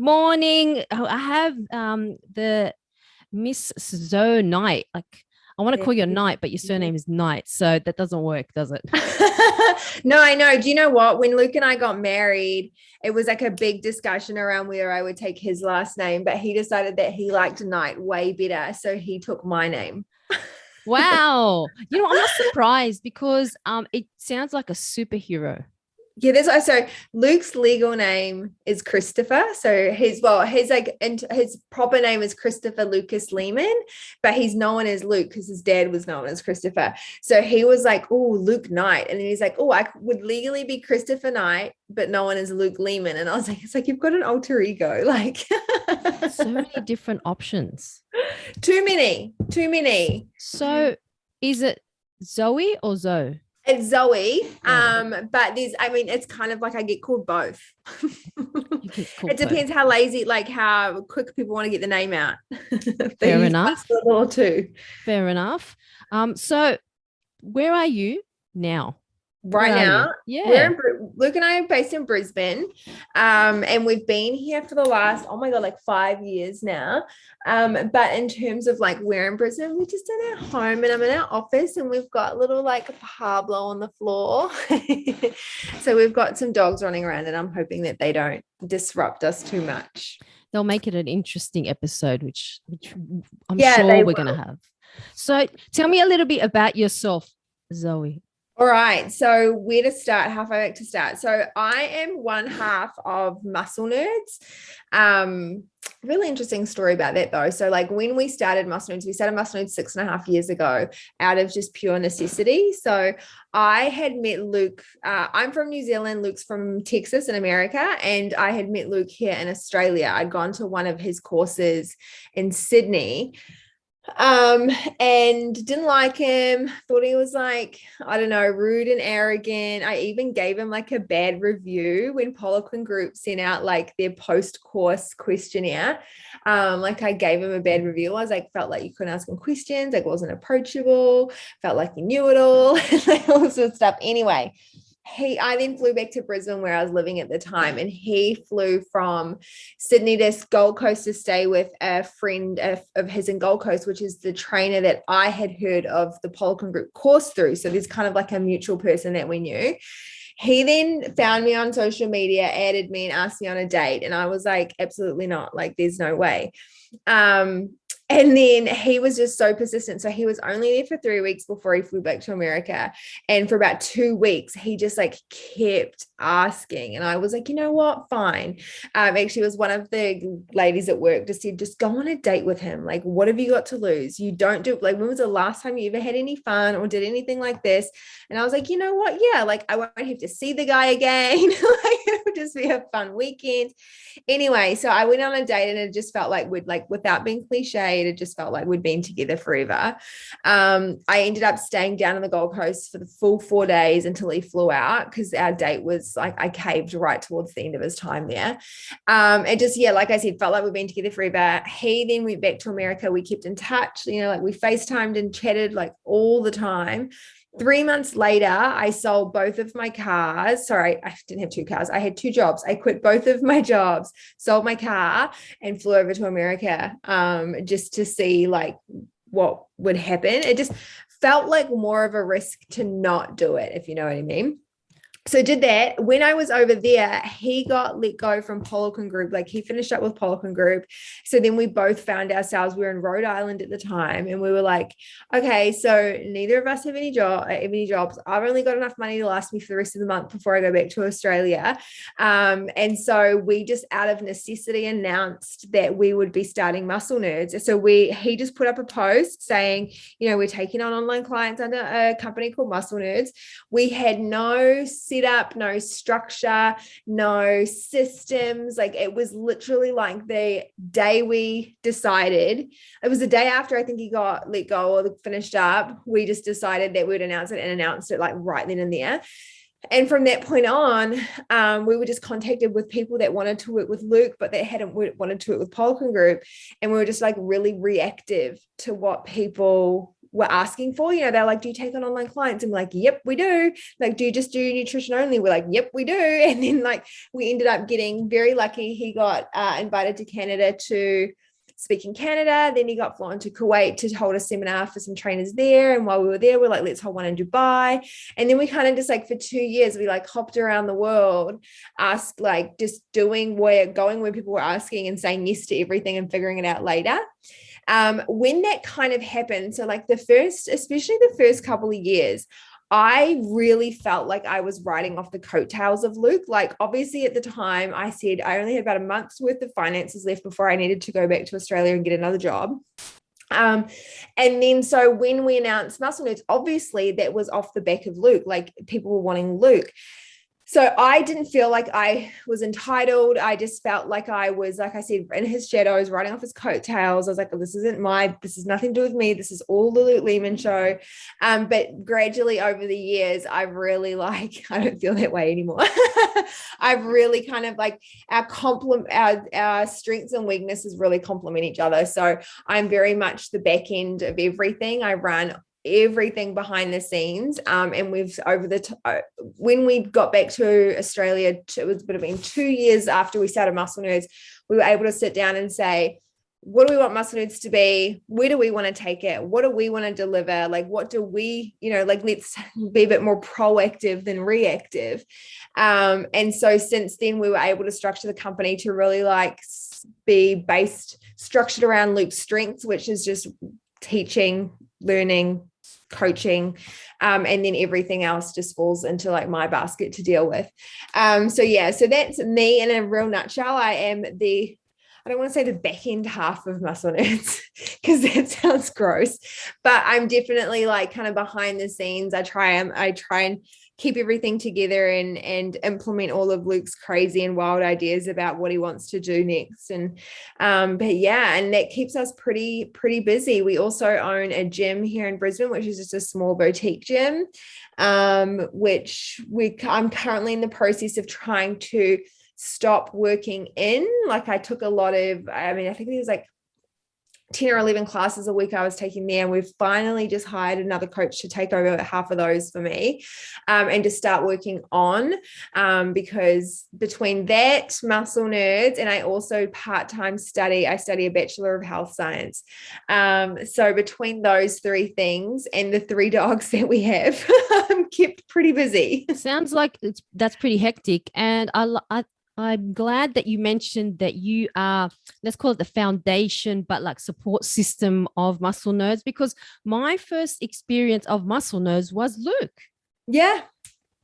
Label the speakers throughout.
Speaker 1: morning. I have the Miss Zoe Knight. Like I want to
Speaker 2: There
Speaker 1: call you a
Speaker 2: you
Speaker 1: Knight, but your
Speaker 2: go.
Speaker 1: surname is Knight, so that doesn't work, does it?
Speaker 2: No, I know. Do you know what? When Luke and I got married, it was like a big discussion around whether I would take his last name, but he decided that he liked Knight way better. So he took my name.
Speaker 1: Wow. I'm not surprised because it sounds like a superhero.
Speaker 2: Yeah, so Luke's legal name is Christopher. So his proper name is Christopher Lucas Lehman, but he's known as Luke because his dad was known as Christopher. So he was like, oh, Luke Knight. And then he's like, oh, I would legally be Christopher Knight, but known as Luke Lehman. And I was like, it's like you've got an alter ego. Like
Speaker 1: So many different options.
Speaker 2: too many, too many.
Speaker 1: So is it Zoe or Zoe?
Speaker 2: It's Zoe.
Speaker 1: Zoe.
Speaker 2: But it's kind of like I get called both.
Speaker 1: You get called
Speaker 2: It
Speaker 1: both.
Speaker 2: depends how lazy, like how quick people want to get the name out. They
Speaker 1: Fair
Speaker 2: use one
Speaker 1: enough.
Speaker 2: or two.
Speaker 1: Fair enough. So where are you now?
Speaker 2: Right
Speaker 1: Where are
Speaker 2: now,
Speaker 1: you? Yeah.
Speaker 2: Luke and I are based in Brisbane, and we've been here for the last, oh my God, like 5 years now. But in terms of like where in Brisbane, we're just in our home and I'm in our office and we've got little like Pablo on the floor. So we've got some dogs running around and I'm hoping that they don't disrupt us too much.
Speaker 1: They'll make it an interesting episode, which I'm
Speaker 2: Yeah,
Speaker 1: sure
Speaker 2: they
Speaker 1: we're going to
Speaker 2: will.
Speaker 1: have. So tell me a little bit about yourself, Zoe.
Speaker 2: All right. So where to start? How far back to start? So I am one half of Muscle Nerds. Really interesting story about that though. So like when we started Muscle Nerds, we started Muscle Nerds 6.5 years ago out of just pure necessity. So I had met Luke. I'm from New Zealand. Luke's from Texas in America. And I had met Luke here in Australia. I'd gone to one of his courses in Sydney, um and didn't like him, thought he was like, I don't know, rude and arrogant. I even gave him like a bad review when Poliquin Group sent out like their post-course questionnaire. Like I gave him a bad review. I was like, felt like you couldn't ask him questions, like wasn't approachable, felt like he knew it all, like all sorts of stuff. Anyway, I then flew back to Brisbane where I was living at the time, and he flew from Sydney to Gold Coast to stay with a friend of his in Gold Coast, which is the trainer that I had heard of the Poliquin Group course through. So there's kind of like a mutual person that we knew. He then found me on social media, added me, and asked me on a date, and I was like, absolutely not. Like, there's no way. And then he was just so persistent. So he was only there for 3 weeks before he flew back to America. And for about 2 weeks, he just like kept asking. And I was like, you know what? Fine. Actually, it was one of the ladies at work just said, just go on a date with him. Like, what have you got to lose? You don't do, like, when was the last time you ever had any fun or did anything like this? And I was like, you know what? Yeah, like I won't have to see the guy again. Like, it would just be a fun weekend. Anyway, so I went on a date and it just felt like we'd, like, without being cliche, it just felt like we'd been together forever. I ended up staying down on the Gold Coast for the full 4 days until he flew out because our date was like, I caved right towards the end of his time there. And just, yeah, like I said, felt like we've been together forever. He then went back to America. We kept in touch, like we FaceTimed and chatted like all the time. 3 months later, I sold both of my cars. Sorry, I didn't have two cars. I had two jobs. I quit both of my jobs, sold my car, and flew over to America just to see like what would happen. It just felt like more of a risk to not do it, if you know what I mean. So did that. When I was over there, he got let go from Poliquin Group. Like he finished up with Poliquin Group. So then we both found ourselves, we were in Rhode Island at the time, and we were like, okay, so neither of us have any jobs. I've only got enough money to last me for the rest of the month before I go back to Australia. And so we just out of necessity announced that we would be starting Muscle Nerds. So he just put up a post saying, we're taking on online clients under a company called Muscle Nerds. We had no set up, no structure, no systems. Like it was literally like the day we decided, it was the day after I think he got let go or finished up, we just decided that we'd announce it and announced it like right then and there. And from that point on, we were just contacted with people that wanted to work with Luke, but that hadn't wanted to work with Poliquin Group. And we were just like really reactive to what people were asking for. They're like, do you take on online clients? And we're like, yep, we do. Like, do you just do nutrition only? We're like, yep, we do. And then like we ended up getting very lucky. He got invited to Canada to speak in Canada. Then he got flown to Kuwait to hold a seminar for some trainers there. And while we were there, we're like, let's hold one in Dubai. And then we kind of just like for 2 years, we like hopped around the world, asked like just going where people were asking and saying yes to everything and figuring it out later. When that kind of happened, so like especially the first couple of years, I really felt like I was riding off the coattails of Luke. Like, obviously, at the time, I said I only had about a month's worth of finances left before I needed to go back to Australia and get another job. And then so when we announced Muscle Nerds, obviously that was off the back of Luke. Like, people were wanting Luke. So I didn't feel like I was entitled. I just felt like I was, like I said, in his shadows, riding off his coattails. I was like, oh, this is nothing to do with me. This is all the Luke Lehman show. But gradually over the years, I've really I don't feel that way anymore. I've really kind of like our strengths and weaknesses really complement each other. So I'm very much the back end of everything. I run everything behind the scenes. And we've when we got back to Australia, it would have been 2 years after we started Muscle Nerds, we were able to sit down and say, what do we want Muscle Nerds to be? Where do we want to take it? What do we want to deliver? Like, what do we, let's be a bit more proactive than reactive. And so since then, we were able to structure the company to really be structured around Luke's strengths, which is just teaching, learning, coaching, and then everything else just falls into like my basket to deal with. So that's me in a real nutshell. I don't want to say the back end half of Muscle Nerds because that sounds gross, but I'm definitely like kind of behind the scenes. I try and keep everything together and implement all of Luke's crazy and wild ideas about what he wants to do next. And but yeah, and that keeps us pretty busy. We also own a gym here in Brisbane, which is just a small boutique gym, which I'm currently in the process of trying to stop working in. Like, I took I think it was like 10 or 11 classes a week I was taking there, and we've finally just hired another coach to take over half of those for me, and to start working on, because between that, Muscle Nerds, and I also part-time study a Bachelor of Health Science. So between those three things and the 3 dogs that we have, I'm kept pretty busy.
Speaker 1: Sounds like that's pretty hectic. And I'm glad that you mentioned that you are, let's call it the foundation, but like support system of Muscle Nerds, because my first experience of Muscle Nerds was Luke.
Speaker 2: Yeah.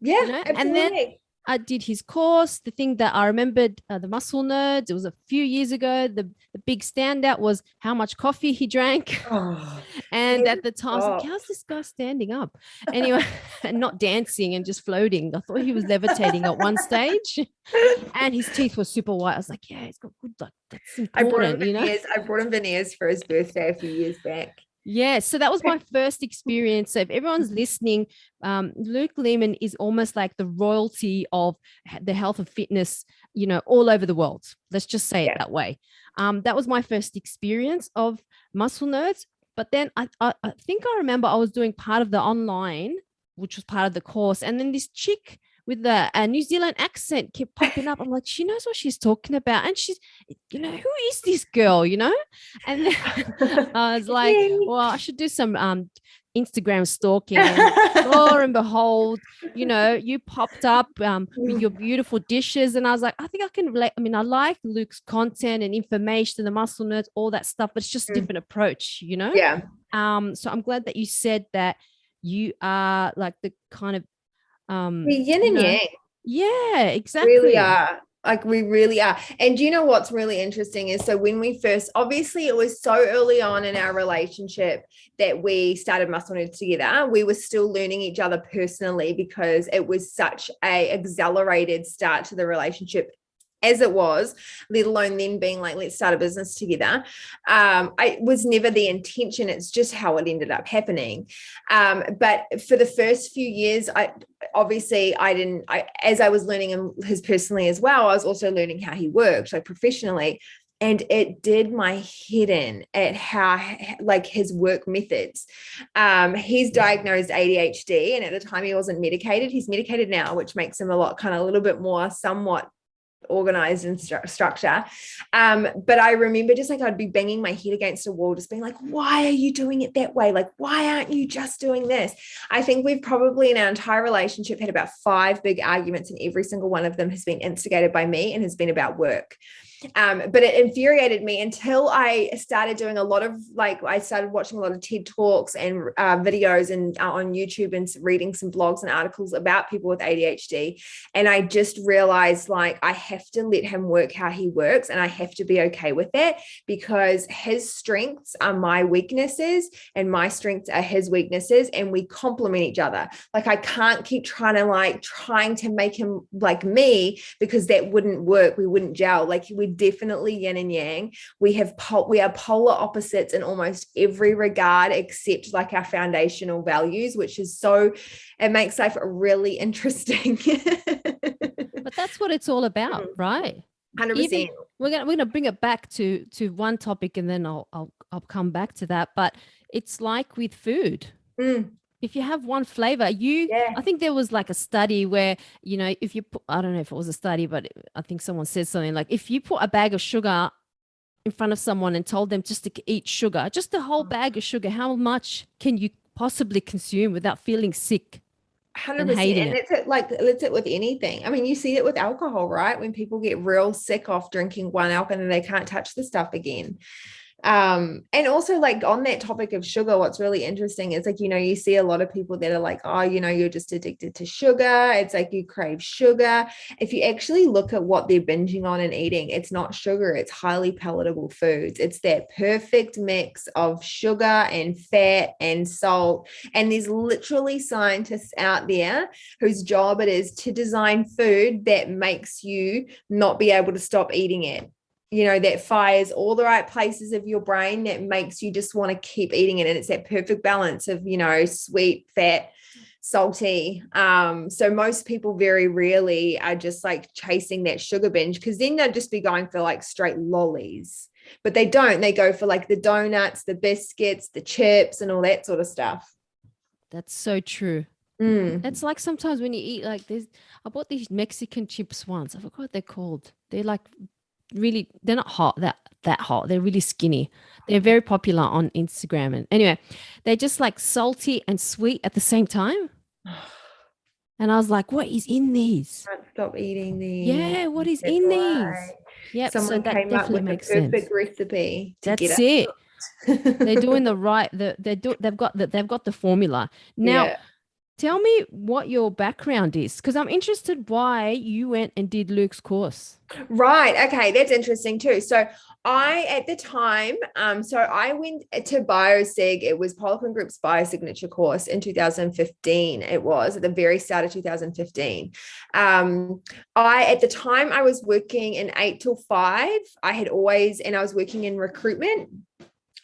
Speaker 2: Absolutely.
Speaker 1: And then I did his course. The thing that I remembered, the Muscle Nerds, it was a few years ago. The big standout was how much coffee he drank.
Speaker 2: Oh,
Speaker 1: and at the time, I was like, how's this guy standing up? Anyway, and not dancing and just floating. I thought he was levitating at one stage. And his teeth were super white. I was like, yeah, he's got good luck. That's important,
Speaker 2: I brought him veneers for his birthday a few years back.
Speaker 1: Yeah, so that was my first experience. So if everyone's listening, Luke Lehman is almost like the royalty of the health and fitness, all over the world. Let's just say it that way. That was my first experience of Muscle Nerds. But then I think I remember I was doing part of the online, which was part of the course. And then this chick with a New Zealand accent kept popping up. I'm like, she knows what she's talking about. And she's, who is this girl, And then I was like, well, I should do some Instagram stalking. And lo and behold, you popped up with your beautiful dishes. And I was like, I think I can relate. I mean, I like Luke's content and information, the Muscle Nerds, all that stuff, but it's just a different approach,
Speaker 2: Yeah.
Speaker 1: So I'm glad that you said that you are like the kind of
Speaker 2: the yin and yang.
Speaker 1: Yeah, exactly.
Speaker 2: Really are. Like, we really are. And you know what's really interesting is, so when we first, obviously it was so early on in our relationship that we started Muscle Nerds together. We were still learning each other personally because it was such a accelerated start to the relationship as it was, let alone then being like, let's start a business together. It was never the intention. It's just how it ended up happening. But for the first few years, as I was learning his personally as well, I was also learning how he worked, like professionally. And it did my head in at how, like, his work methods. He's diagnosed ADHD, and at the time he wasn't medicated. He's medicated now, which makes him a little bit more somewhat organized and structure. But I remember just like I'd be banging my head against a wall, just being like, why are you doing it that way? Like, why aren't you just doing this? I think we've probably in our entire relationship had about 5 big arguments, and every single one of them has been instigated by me and has been about work. But it infuriated me until I started doing a lot of, like, I started watching a lot of TED Talks and videos and on YouTube, and reading some blogs and articles about people with ADHD. And I just realized, like, I have to let him work how he works, and I have to be okay with that, because his strengths are my weaknesses and my strengths are his weaknesses, and we complement each other. Like, I can't keep trying to make him like me, because that wouldn't work. We wouldn't gel. Like, we definitely yin and yang. We are polar opposites in almost every regard, except like our foundational values, which is it makes life really interesting.
Speaker 1: But that's what it's all about, right?
Speaker 2: 100%.
Speaker 1: We're gonna bring it back to one topic, and then I'll come back to that. But it's like with food. If you have one flavor, I think there was like a study where, if you put, I don't know if it was a study, but I think someone said something like, if you put a bag of sugar in front of someone and told them just to eat sugar, just the whole bag of sugar, how much can you possibly consume without feeling sick?
Speaker 2: 100%.
Speaker 1: And hating it.
Speaker 2: That's it with anything. I mean, you see it with alcohol, right? When people get real sick off drinking one alcohol and they can't touch the stuff again. And also, like, on that topic of sugar, what's really interesting is, like, you see a lot of people that are like, oh, you're just addicted to sugar. It's like you crave sugar. If you actually look at what they're binging on and eating, it's not sugar, it's highly palatable foods. It's that perfect mix of sugar and fat and salt. And there's literally scientists out there whose job it is to design food that makes you not be able to stop eating it. That fires all the right places of your brain, that makes you just want to keep eating it. And it's that perfect balance of, sweet, fat, salty. So most people very rarely are just like chasing that sugar binge, because then they'll just be going for like straight lollies. But they don't. They go for like the donuts, the biscuits, the chips, and all that sort of stuff.
Speaker 1: That's so true. It's like sometimes when you eat like this, I bought these Mexican chips once. I forgot what they're called. They're like they're not hot, that hot. They're really skinny. They're very popular on Instagram. And anyway, they're just like salty and sweet at the same time. And I was like, what is in these?
Speaker 2: Can't stop eating these.
Speaker 1: Yeah, what is in these? Yep.
Speaker 2: Someone
Speaker 1: so that
Speaker 2: came up with
Speaker 1: makes
Speaker 2: the perfect
Speaker 1: sense.
Speaker 2: recipe.
Speaker 1: That's it. They're doing the right. They've got the formula. Now, tell me what your background is, because I'm interested why you went and did Luke's course.
Speaker 2: Right. Okay. That's interesting too. So at the time, I went to BioSig. It was Poliquin Group's biosignature course in 2015. It was at the very start of 2015. At the time I was working in 8 till 5. I was working in recruitment.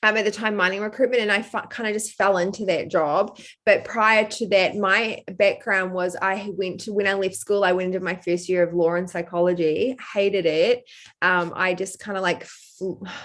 Speaker 2: At the time, mining recruitment, and I kind of just fell into that job. But prior to that, my background was when I left school, I went into my first year of law and psychology, hated it. I just kind of like,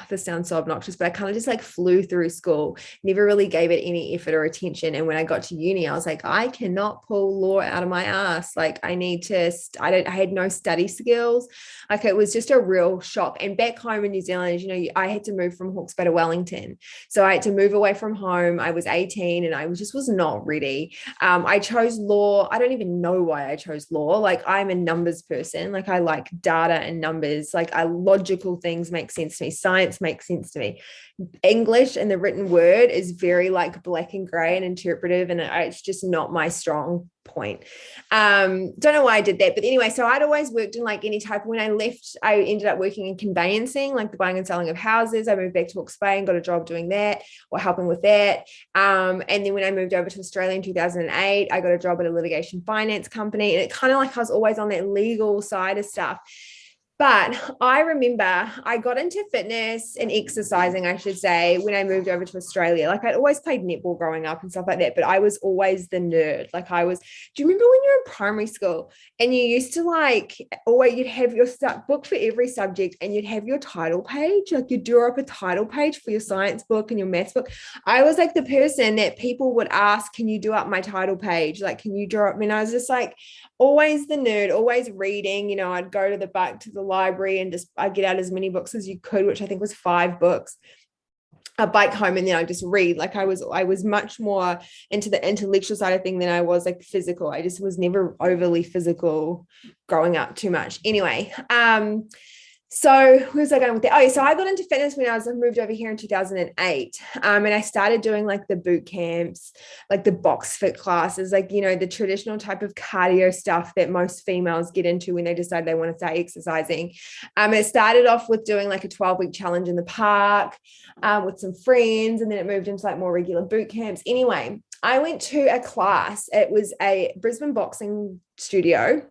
Speaker 2: this sounds so obnoxious, but I kind of just like flew through school, never really gave it any effort or attention. And when I got to uni, I was like, I cannot pull law out of my ass. Like, I had no study skills. Like, it was just a real shock. And back home in New Zealand, I had to move from Hawke's Bay to Wellington. So I had to move away from home. I was 18 and I was not ready. I chose law. I don't even know why I chose law. Like, I'm a numbers person. Like, I like data and numbers. Like, logical things make sense to me. Science makes sense to me. English and the written word is very like black and gray and interpretive, and it's just not my strong point. Don't know why I did that, but anyway, so I'd always worked in like any type. When I left, I ended up working in conveyancing, like the buying and selling of houses. I moved back to Hawke's Bay and got a job doing that or helping with that. And then when I moved over to Australia in 2008, I got a job at a litigation finance company, and it kind of like I was always on that legal side of stuff. But I remember I got into fitness and exercising, I should say, when I moved over to Australia. Like I'd always played netball growing up and stuff like that, but I was always the nerd. Like I was, do you remember when you were in primary school and you used to like, always you'd have your book for every subject and you'd have your title page, like you'd draw up a title page for your science book and your maths book. I was like the person that people would ask, can you do up my title page? Like, can you draw up? I mean, I was just like, always the nerd, always reading. You know, I'd go to the library and just I'd get out as many books as you could, which I think was 5 books. A bike home and then I just read. Like I was much more into the intellectual side of thing than I was like physical. I just was never overly physical growing up too much. Anyway, so where was I going with that? Oh, so I got into fitness when I moved over here in 2008. And I started doing like the boot camps, like the box fit classes, like, you know, the traditional type of cardio stuff that most females get into when they decide they want to start exercising. It started off with doing like a 12-week challenge in the park with some friends. And then it moved into like more regular boot camps. Anyway, I went to a class. It was a Brisbane boxing studio.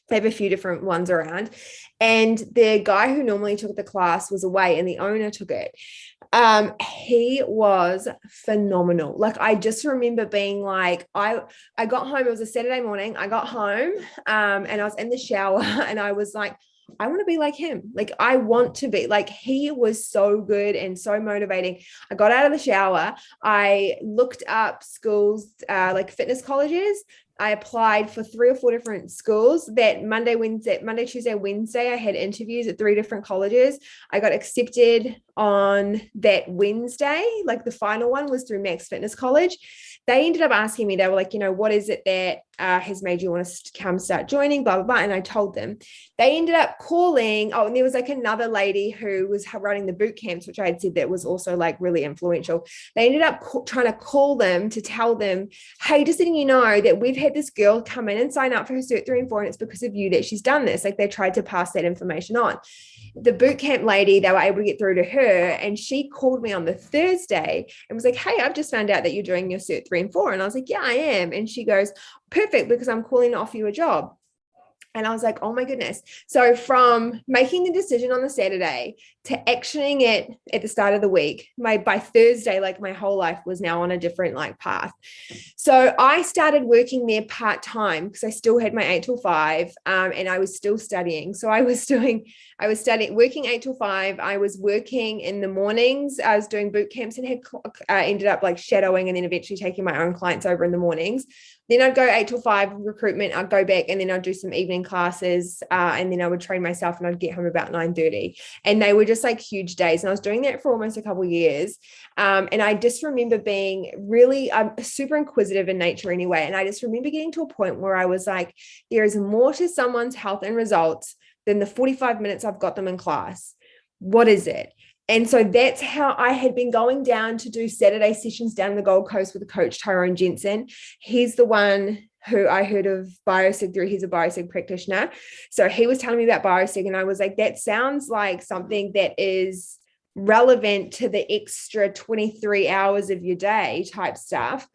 Speaker 2: They have a few different ones around. And the guy who normally took the class was away and the owner took it. He was phenomenal. Like I just remember being like, I got home, it was a Saturday morning. I got home and I was in the shower and I was like, I want to be like him. Like I want to be like, he was so good and so motivating. I got out of the shower. I looked up schools, like fitness colleges. I applied for 3 or 4 different schools. That Monday, Tuesday, Wednesday, I had interviews at 3 different colleges. I got accepted on that Wednesday. Like the final one was through Max Fitness College. They ended up asking me, they were like, you know, what is it that has made you want to come start joining, blah, blah, blah. And I told them. They ended up calling. Oh, and there was like another lady who was running the boot camps, which I had said that was also like really influential. They ended up trying to call them to tell them, hey, just letting you know that we've had this girl come in and sign up for her Cert 3 and 4, and it's because of you that she's done this. Like they tried to pass that information on. The boot camp lady, they were able to get through to her, and she called me on the Thursday and was like, hey, I've just found out that you're doing your Cert 3 and 4. And I was like, yeah, I am. And she goes, perfect, because I'm calling to offer you a job. And I was like, oh my goodness. So from making the decision on the Saturday to actioning it at the start of the week, by Thursday, like my whole life was now on a different like path. So I started working there part-time because I still had my 8 till 5 and I was still studying. So I was studying, working 8 till 5. I was working in the mornings. I was doing boot camps and ended up like shadowing and then eventually taking my own clients over in the mornings. Then I'd go 8 till 5 recruitment. I'd go back and then I'd do some evening classes and then I would train myself and I'd get home about 9:30. And they were just like huge days. And I was doing that for almost a couple of years. And I just remember being really super inquisitive in nature anyway. And I just remember getting to a point where I was like, there is more to someone's health and results than the 45 minutes I've got them in class. What is it? And so that's how I had been going down to do Saturday sessions down the Gold Coast with the coach Tyrone Jensen. He's the one who I heard of BioSig through. He's a BioSig practitioner. So he was telling me about BioSig and I was like, that sounds like something that is relevant to the extra 23 hours of your day type stuff.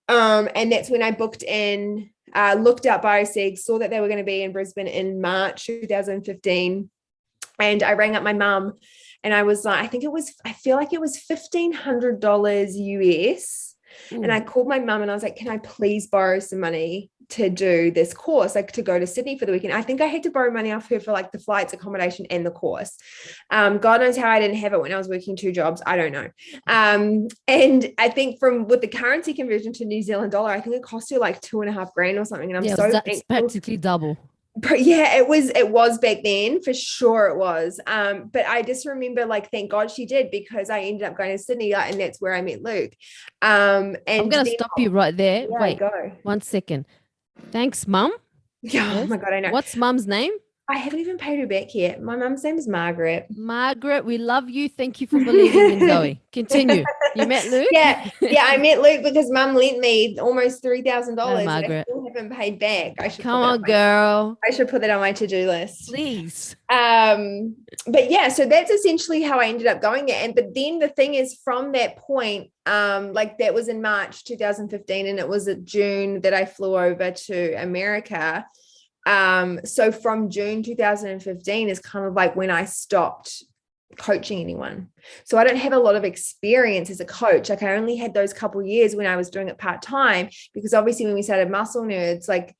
Speaker 2: And that's when I booked in, looked up BioSig, saw that they were going to be in Brisbane in March 2015. And I rang up my mum. And I was like, I feel like it was $1,500 US. Ooh. And I called my mum and I was like, can I please borrow some money to do this course, like to go to Sydney for the weekend? I think I had to borrow money off her for like the flights, accommodation, and the course. God knows how I didn't have it when I was working 2 jobs. I don't know. And I think with the currency conversion to New Zealand dollar, I think it cost you like 2.5 grand or something. And
Speaker 1: it's practically double.
Speaker 2: But yeah, it was back then, for sure it was. But I just remember like, thank God she did, because I ended up going to Sydney and that's where I met Luke. And
Speaker 1: I'm going to stop you right there.
Speaker 2: Yeah,
Speaker 1: wait,
Speaker 2: go.
Speaker 1: 1 second. Thanks, Mum.
Speaker 2: Yeah, yes. Oh my God, I know.
Speaker 1: What's Mum's name?
Speaker 2: I haven't even paid her back yet. My mum's name is Margaret.
Speaker 1: Margaret, we love you. Thank you for believing in Zoe. Continue. You met Luke?
Speaker 2: Yeah, I met Luke because Mum lent me almost $3,000
Speaker 1: Margaret.
Speaker 2: And I still haven't paid back.
Speaker 1: Come on, girl.
Speaker 2: I should put that on my to-do list.
Speaker 1: Please.
Speaker 2: But yeah, so that's essentially how I ended up going there. But then the thing is, from that point, like that was in March 2015, and it was at June that I flew over to America. So from June 2015 is kind of like when I stopped coaching anyone. So I don't have a lot of experience as a coach. Like I only had those couple of years when I was doing it part-time, because obviously when we started Muscle Nerds, like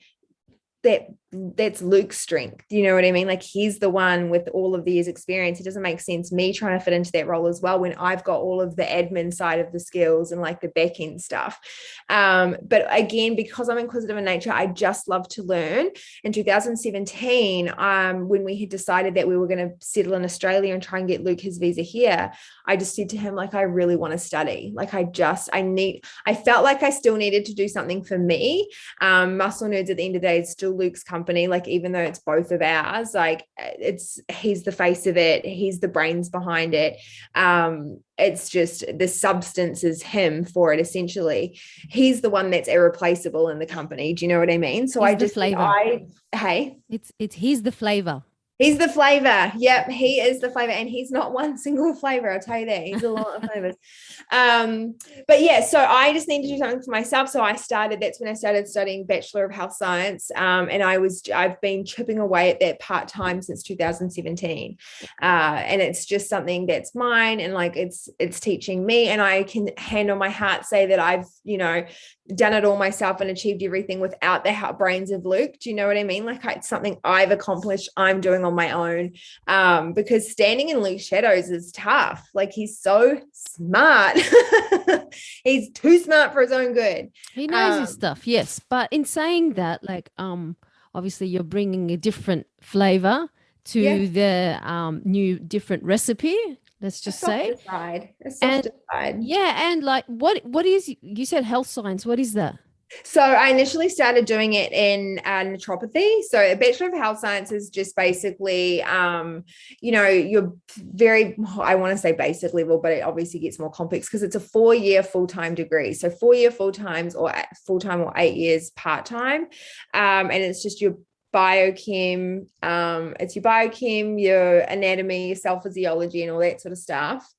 Speaker 2: that's Luke's strength. You know what I mean? Like he's the one with all of the years experience. It doesn't make sense me trying to fit into that role as well when I've got all of the admin side of the skills and like the back end stuff. But again, because I'm inquisitive in nature, I just love to learn. In 2017, when we had decided that we were going to settle in Australia and try and get Luke his visa here, I just said to him, like, I really want to study. Like I felt like I still needed to do something for me. Muscle Nerds at the end of the day is still Luke's company. Like, even though it's both of ours, like he's the face of it. He's the brains behind it. It's just the substance is him for it. Essentially, he's the one that's irreplaceable in the company. Do you know what I mean? So
Speaker 1: He's he's the flavor.
Speaker 2: He's the flavor. Yep, he is the flavor, and he's not one single flavor. I'll tell you that. He's a lot of flavors. But yeah, so I just need to do something for myself. So that's when I started studying Bachelor of Health Science. And I've been chipping away at that part-time since 2017. And it's just something that's mine, and like it's teaching me, and I can hand on my heart say that I've, done it all myself and achieved everything without the brains of Luke. Do you know what I mean? Like it's something I've accomplished, I'm doing on my own, because standing in Luke's shadows is tough. Like he's so smart. He's too smart for his own good.
Speaker 1: He knows his stuff. Yes. But in saying that, like, obviously you're bringing a different flavor to the new different recipe. Let's just say. And like what is, you said health science, what is that?
Speaker 2: So I initially started doing it in naturopathy. So a Bachelor of Health Science is just basically, you're very, I want to say basic level, but it obviously gets more complex because it's a 4-year full-time degree. So 4-year full-time or 8 years part-time. And it's just your biochem, your anatomy, your cell physiology, and all that sort of stuff,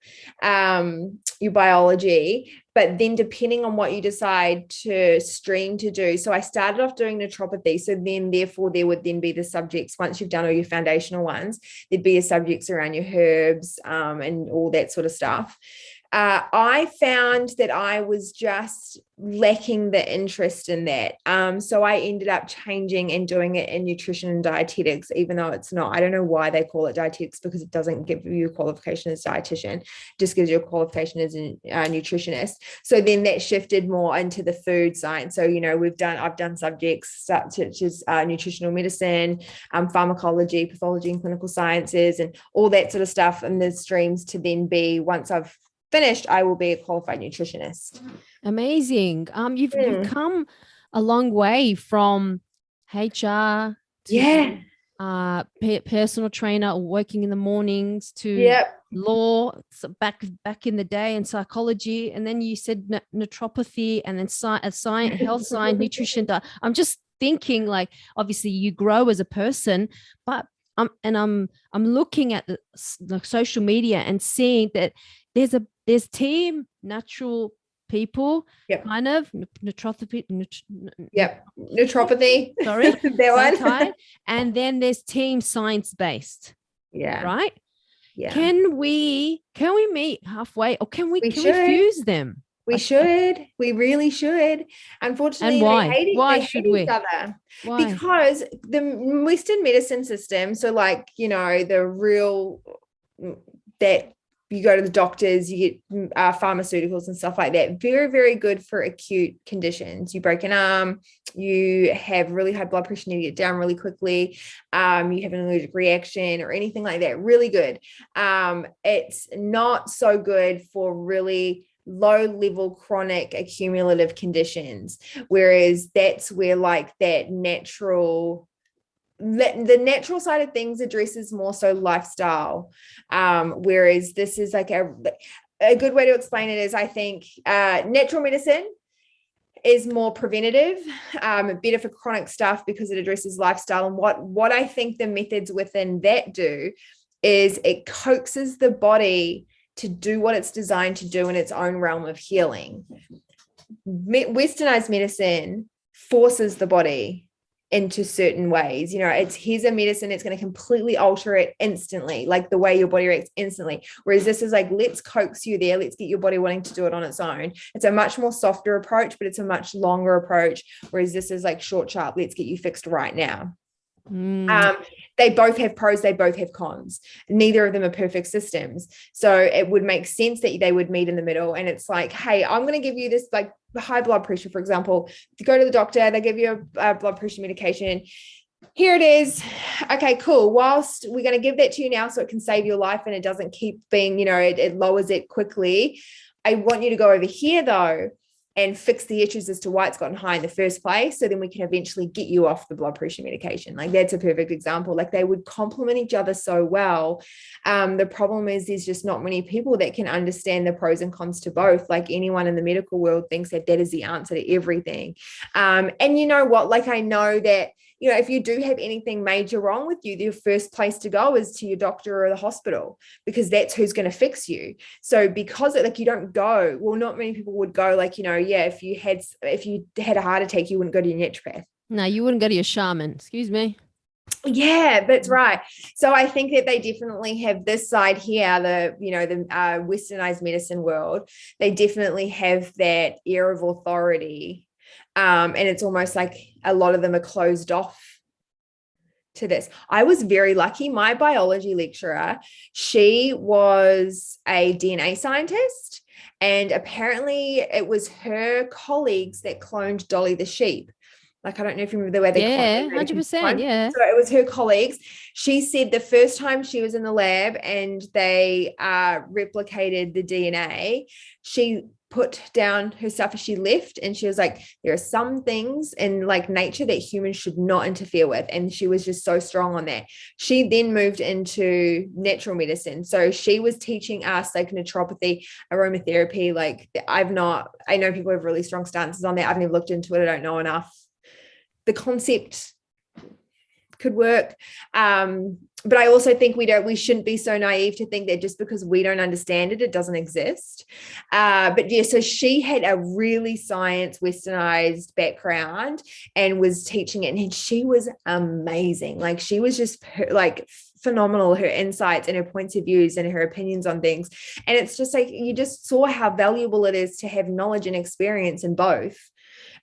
Speaker 2: your biology. But then depending on what you decide to stream to do. So I started off doing naturopathy. So then therefore there would then be the subjects, once you've done all your foundational ones, there'd be your subjects around your herbs, and all that sort of stuff. I found that I was just lacking the interest in that. So I ended up changing and doing it in nutrition and dietetics, even though it's not, I don't know why they call it dietetics, because it doesn't give you a qualification as dietitian, just gives you a qualification as a nutritionist. So then that shifted more into the food science. So, I've done subjects such as nutritional medicine, pharmacology, pathology and clinical sciences, and all that sort of stuff. And the streams to then be, once I've finished, I will be a qualified nutritionist.
Speaker 1: Amazing. You've come a long way from HR to personal trainer, working in the mornings, to law, so back in the day, and psychology, and then you said naturopathy, and then science, health science, nutrition. I'm just thinking, like, obviously you grow as a person, but I'm looking at the social media and seeing that there's team natural people, kind of naturopathy.
Speaker 2: Naturopathy.
Speaker 1: Sorry,
Speaker 2: that one.
Speaker 1: And then there's team science based.
Speaker 2: Yeah.
Speaker 1: Right.
Speaker 2: Yeah.
Speaker 1: Can we meet halfway, or can we fuse them?
Speaker 2: We should. We really should. Unfortunately,
Speaker 1: and why?
Speaker 2: They
Speaker 1: should
Speaker 2: hate
Speaker 1: we?
Speaker 2: each other.
Speaker 1: Why?
Speaker 2: Because the Western medicine system, so like, the real, that you go to the doctors, you get pharmaceuticals and stuff like that. Very, very good for acute conditions. You break an arm, you have really high blood pressure, you get down really quickly. You have an allergic reaction or anything like that. Really good. It's not so good for really low level chronic accumulative conditions. Whereas that's where like the natural side of things addresses more so lifestyle, whereas this is like a good way to explain it is, I think, natural medicine is more preventative, better for chronic stuff because it addresses lifestyle. And what I think the methods within that do is it coaxes the body to do what it's designed to do in its own realm of healing. Westernized medicine forces the body into certain ways. You know, it's here's a medicine, it's going to completely alter it instantly, like the way your body reacts instantly. Whereas this is like, let's coax you there, let's get your body wanting to do it on its own. It's a much more softer approach, but it's a much longer approach. Whereas this is like short, sharp, let's get you fixed right now. They both have pros, they both have cons. Neither of them are perfect systems. So it would make sense that they would meet in the middle. And it's like, hey, I'm going to give you this, like high blood pressure, for example. You go to the doctor, they give you a blood pressure medication. Here it is. Okay, cool. Whilst we're going to give that to you now so it can save your life and it doesn't keep being, you know, it lowers it quickly. I want you to go over here though and fix the issues as to why it's gotten high in the first place. So then we can eventually get you off the blood pressure medication. Like that's a perfect example. Like they would complement each other so well. The problem is there's just not many people that can understand the pros and cons to both. Like anyone in the medical world thinks that that is the answer to everything. And you know what, like I know that, you know, if you do have anything major wrong with you, the first place to go is to your doctor or the hospital, because that's who's going to fix you. So because like you don't go, well, not many people would go like, you know, yeah, if you had a heart attack, you wouldn't go to your naturopath.
Speaker 1: No, you wouldn't go to your shaman. Excuse me.
Speaker 2: Yeah, that's right. So I think that they definitely have this side here, the, you know, the westernized medicine world. They definitely have that air of authority. And it's almost like a lot of them are closed off to this. I was very lucky. My biology lecturer, she was a DNA scientist, and apparently it was her colleagues that cloned Dolly the sheep. Like, I don't know if you remember the way they
Speaker 1: cloned. 100%. Yeah.
Speaker 2: So it was her colleagues. She said the first time she was in the lab and they replicated the DNA, she put down her stuff as she left, and she was like, there are some things in like nature that humans should not interfere with, and she was just so strong on that. She then moved into natural medicine, so she was teaching us like naturopathy, aromatherapy. Like I know people have really strong stances on that. I've never looked into it, I don't know enough. The concept could work. But I also think we shouldn't be so naive to think that just because we don't understand it, it doesn't exist. But yeah, so she had a really science westernized background and was teaching it, and she was amazing. Like she was just like phenomenal, her insights and her points of views and her opinions on things. And it's just like, you just saw how valuable it is to have knowledge and experience in both.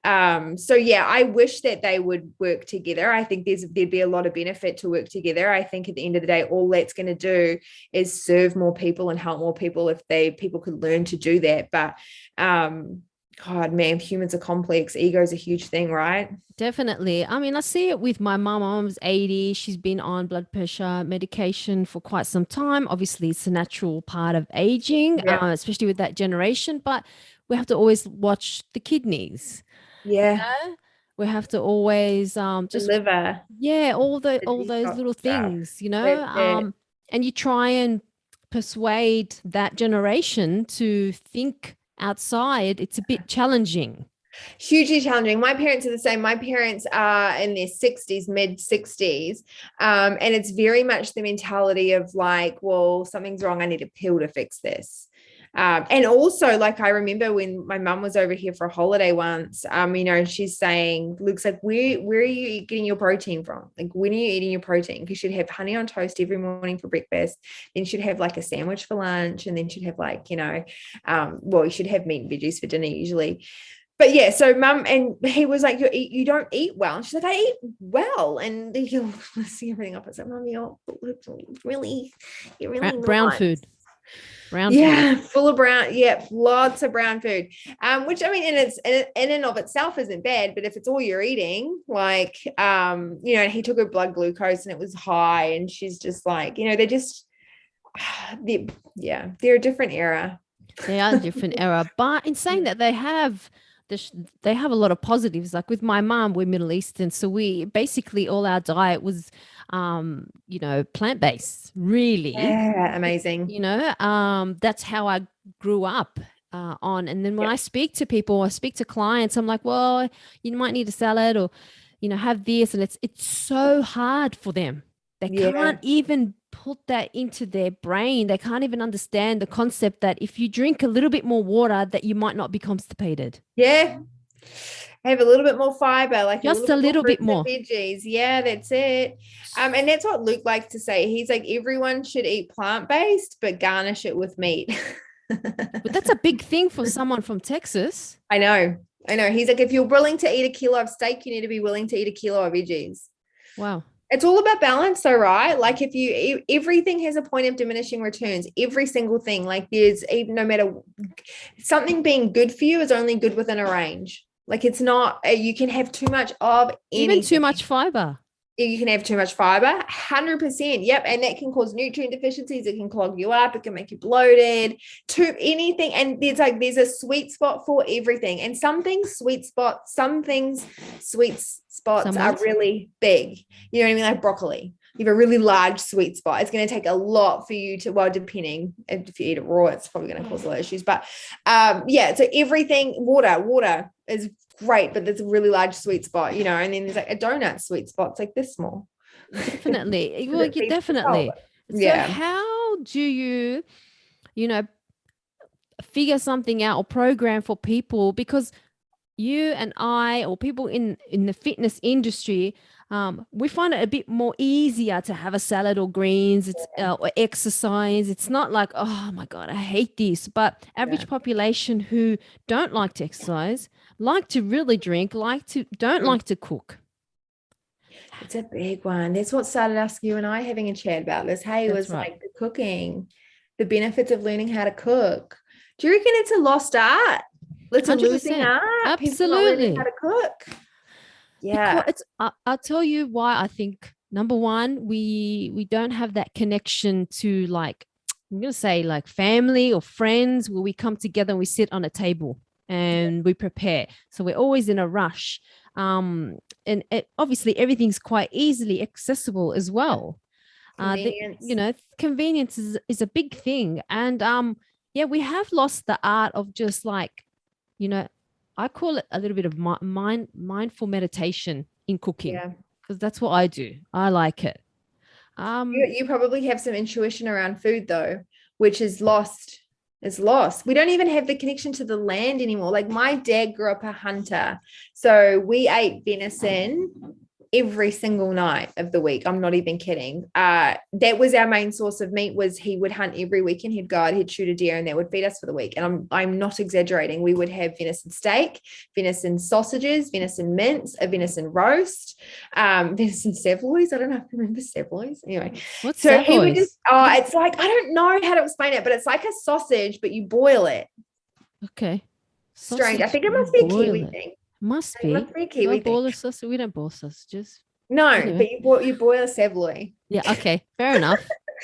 Speaker 2: So yeah, I wish that they would work together. I think there'd be a lot of benefit to work together. I think at the end of the day, all that's going to do is serve more people and help more people if people could learn to do that. But God, man, humans are complex. Ego is a huge thing, right?
Speaker 1: Definitely. I mean, I see it with my mum. My mum's 80. She's been on blood pressure medication for quite some time. Obviously, it's a natural part of aging,
Speaker 2: Yeah.
Speaker 1: especially with that generation. But we have to always watch the kidneys.
Speaker 2: Yeah.
Speaker 1: We have to always just
Speaker 2: Liver,
Speaker 1: all
Speaker 2: the
Speaker 1: those
Speaker 2: detox
Speaker 1: little
Speaker 2: stuff.
Speaker 1: things,
Speaker 2: That's it.
Speaker 1: and you try and persuade that generation to think outside. It's a bit challenging.
Speaker 2: Hugely challenging. My parents are the same. My parents are in their 60s, mid 60s. And it's very much the mentality of like, well, something's wrong, I need a pill to fix this. And also, like, I remember when my mum was over here for a holiday once, you know, she's saying, Luke's like, where are you getting your protein from? Like, when are you eating your protein? Because she'd have honey on toast every morning for breakfast. Then she'd have like a sandwich for lunch. And then she'd have like, you know, you should have meat and veggies for dinner usually. But yeah, so mum, and he was like, you don't eat well. And she's like, I eat well. And he'll see everything up. I said, Mum, you're really
Speaker 1: Brown
Speaker 2: not.
Speaker 1: food.
Speaker 2: Yeah, full of brown. Yeah, lots of brown food. Which I mean, in and of itself isn't bad, but if it's all you're eating, like, you know, he took her blood glucose and it was high, and she's just like, you know, they're a different era.
Speaker 1: They are a different era, but in saying that, they have a lot of positives. Like with my mom, we're Middle Eastern, so we basically all our diet was, plant-based, really.
Speaker 2: Yeah, amazing.
Speaker 1: That's how I grew up on. And then when I speak to people, I speak to clients, I'm like, well, you might need a salad, or, have this. And it's so hard for them. They can't even put that into their brain. They can't even understand the concept that if you drink a little bit more water, that you might not be constipated.
Speaker 2: Yeah. have a little bit more fiber, like
Speaker 1: Just a little bit more.
Speaker 2: Veggies. Yeah, that's it. And that's what Luke likes to say. He's like, everyone should eat plant-based, but garnish it with meat.
Speaker 1: But that's a big thing for someone from Texas.
Speaker 2: I know. He's like, if you're willing to eat a kilo of steak, you need to be willing to eat a kilo of veggies.
Speaker 1: Wow.
Speaker 2: It's all about balance though, right? Like everything has a point of diminishing returns, every single thing. Like there's, even no matter, something being good for you is only good within a range. Like it's not, you can have too much of anything.
Speaker 1: Even too much fiber.
Speaker 2: You can have too much fiber, 100%. Yep. And that can cause nutrient deficiencies. It can clog you up. It can make you bloated, to anything. And there's a sweet spot for everything. And some sweet spots are really big. You know what I mean? Like broccoli. You have a really large sweet spot. It's going to take a lot for you to, well, depending if you eat it raw, it's probably going to cause a lot of issues. But so everything, water is great, but there's a really large sweet spot, and then there's like a donut sweet spot. It's like this small.
Speaker 1: Definitely. Well, definitely.
Speaker 2: Yeah.
Speaker 1: So how do you, figure something out or program for people? Because you and I, or people in the fitness industry, we find it a bit more easier to have a salad or greens, or exercise. It's not like, oh my God, I hate this. But average population who don't like to exercise, like to really drink, don't like to cook.
Speaker 2: It's a big one. That's what started us, you and I, having a chat about this. Hey, it was right. Like the cooking, the benefits of learning how to cook. Do you reckon it's a lost art? It's a losing art.
Speaker 1: Absolutely.
Speaker 2: How to cook. Yeah.
Speaker 1: I'll tell you why. I think number one, we don't have that connection to, like, I'm going to say, like family or friends, where we come together and we sit on a table and we prepare. So we're always in a rush. And obviously everything's quite easily accessible as well.
Speaker 2: Convenience.
Speaker 1: Convenience is a big thing. And we have lost the art of just like, I call it a little bit of mindful meditation in cooking, because that's what I do. I like it.
Speaker 2: You probably have some intuition around food though, which is lost. It's lost. We don't even have the connection to the land anymore. Like my dad grew up a hunter. So we ate venison every single night of the week. I'm not even kidding. That was our main source of meat. Was he would hunt every weekend. He'd go out, he'd shoot a deer, and that would feed us for the week. And I'm not exaggerating. We would have venison steak, venison sausages, venison mince, a venison roast, venison savoys. I don't know if you remember savoys. Anyway,
Speaker 1: what's savoys?
Speaker 2: He would just, it's like, I don't know how to explain it, but it's like a sausage, but you boil it.
Speaker 1: Okay.
Speaker 2: Strange. I think it must be a Kiwi thing.
Speaker 1: Must be a
Speaker 2: Kiwi
Speaker 1: boil of sausage. We don't boil sausages.
Speaker 2: No, anyway. But you boil a savoy.
Speaker 1: Yeah. Okay. Fair enough.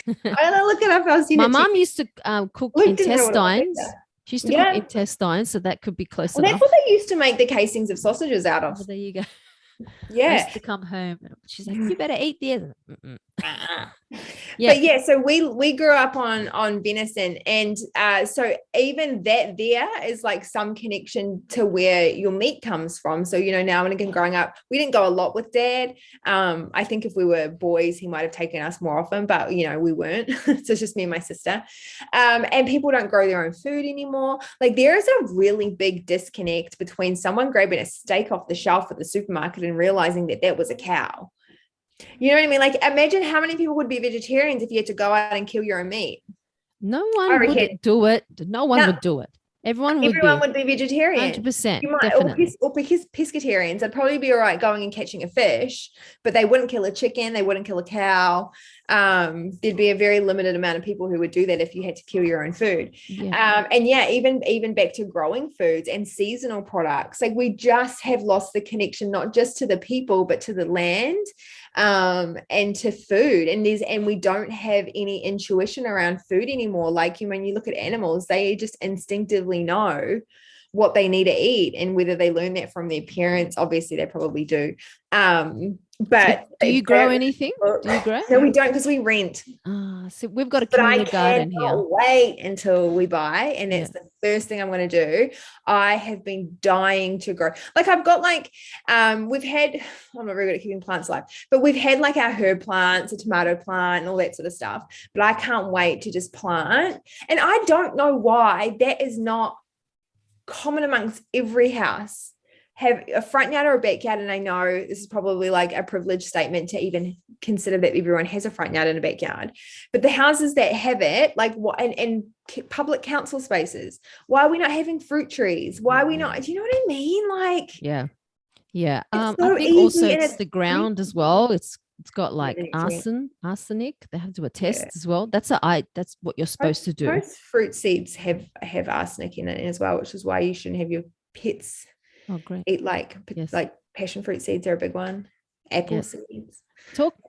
Speaker 2: I'm gonna look it up.
Speaker 1: My mom used to cook intestines. She used to cook intestines, so that could be close enough.
Speaker 2: That's what they used to make the casings of sausages out of.
Speaker 1: Oh, there you go.
Speaker 2: Yeah.
Speaker 1: I used to come home. She's like, you better eat this.
Speaker 2: Yeah. But yeah, so we grew up on venison, and so even that there is like some connection to where your meat comes from. So now, and again, growing up, we didn't go a lot with Dad. I think if we were boys, he might have taken us more often, but we weren't. So it's just me and my sister. And people don't grow their own food anymore. Like there is a really big disconnect between someone grabbing a steak off the shelf at the supermarket and realizing that was a cow. You know what I mean? Like imagine how many people would be vegetarians if you had to go out and kill your own meat.
Speaker 1: No one would do it. No one would do it. Everyone would be
Speaker 2: vegetarian.
Speaker 1: 100%. Definitely.
Speaker 2: Or pescatarians. They'd probably be all right going and catching a fish, but they wouldn't kill a chicken. They wouldn't kill a cow. There'd be a very limited amount of people who would do that if you had to kill your own food.
Speaker 1: Yeah.
Speaker 2: Even back to growing foods and seasonal products. Like we just have lost the connection, not just to the people, but to the land, and to food. And we don't have any intuition around food anymore. Like when you look at animals, they just instinctively know what they need to eat, and whether they learn that from their parents, obviously they probably do. But
Speaker 1: do you grow anything? Do you grow?
Speaker 2: No, we don't, because we rent.
Speaker 1: So we've got a community garden here.
Speaker 2: Wait until we buy, and that's the first thing I'm going to do. I have been dying to grow. Like I've got we've had, I'm not very good at keeping plants alive, but we've had like our herb plants, a tomato plant and all that sort of stuff. But I can't wait to just plant. And I don't know why that is not common amongst every house. have a front yard or a backyard. And I know this is probably like a privileged statement to even consider that everyone has a front yard and a backyard, but the houses that have it, like what, and public council spaces, why are we not having fruit trees? Why are we not, do you know what I mean? Like,
Speaker 1: yeah.
Speaker 2: it's
Speaker 1: I
Speaker 2: so
Speaker 1: think also
Speaker 2: easy and
Speaker 1: it's the ground as well. It's got like
Speaker 2: Yeah.
Speaker 1: arsenic. They have to do a test
Speaker 2: Yeah.
Speaker 1: as well. That's what you're supposed to do.
Speaker 2: Most fruit seeds have arsenic in it as well, which is why you shouldn't have your pets
Speaker 1: Oh, great.
Speaker 2: eat like
Speaker 1: Yes.
Speaker 2: like passion fruit seeds are a big one. Apple
Speaker 1: Yes.
Speaker 2: seeds.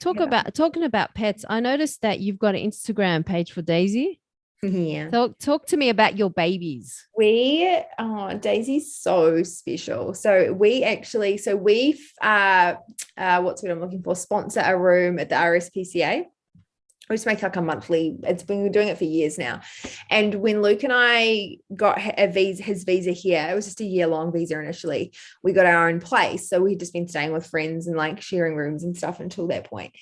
Speaker 1: Talking about pets. I noticed that you've got an Instagram page for Daisy.
Speaker 2: Yeah.
Speaker 1: Talk to me about your babies.
Speaker 2: Daisy's so special. So we what's what I'm looking for, sponsor a room at the RSPCA. We just make like a monthly, it's been doing it for years now. And when Luke and I got his visa here, it was just a year-long visa initially. We got our own place. So we'd just been staying with friends and like sharing rooms and stuff until that point.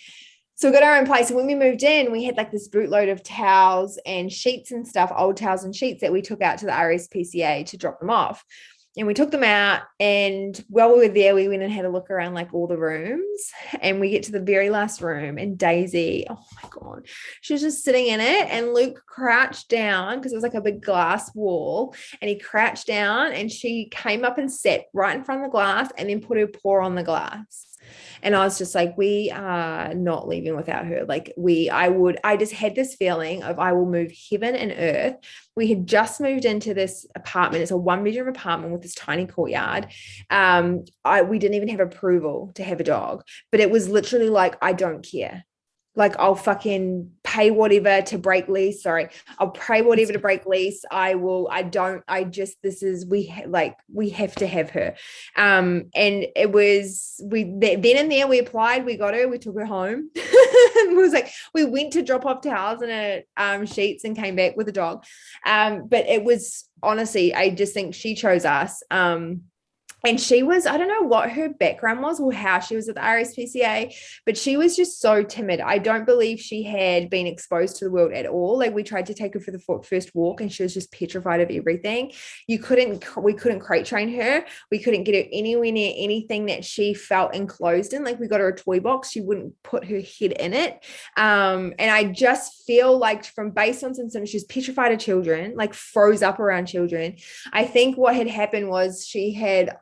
Speaker 2: So we got our own place. And when we moved in, we had like this bootload of towels and sheets and stuff, old towels and sheets that we took out to the RSPCA to drop them off. And we took them out, and while we were there, we went and had a look around like all the rooms, and we get to the very last room, and Daisy, oh my God, she was just sitting in it, and Luke crouched down because it was like a big glass wall, and he crouched down, and she came up and sat right in front of the glass and then put her paw on the glass. And I was just like, we are not leaving without her. Like I just had this feeling of I will move heaven and earth. We had just moved into this apartment. It's a 1-bedroom apartment with this tiny courtyard. We didn't even have approval to have a dog, but it was literally like, I don't care. Like, I'll fucking pay whatever to break lease. Sorry. I'll pay whatever to break lease. We have to have her. And it was, then and there we applied, we got her, we took her home. It was like, we went to drop off towels and sheets and came back with a dog. But it was honestly, I just think she chose us. And she was, I don't know what her background was or how she was at the RSPCA, but she was just so timid. I don't believe she had been exposed to the world at all. Like, we tried to take her for the first walk and she was just petrified of everything. We couldn't crate train her. We couldn't get her anywhere near anything that she felt enclosed in. Like, we got her a toy box. She wouldn't put her head in it. And I just feel like, from based on some symptoms, she was petrified of children, like froze up around children. I think what had happened was she had,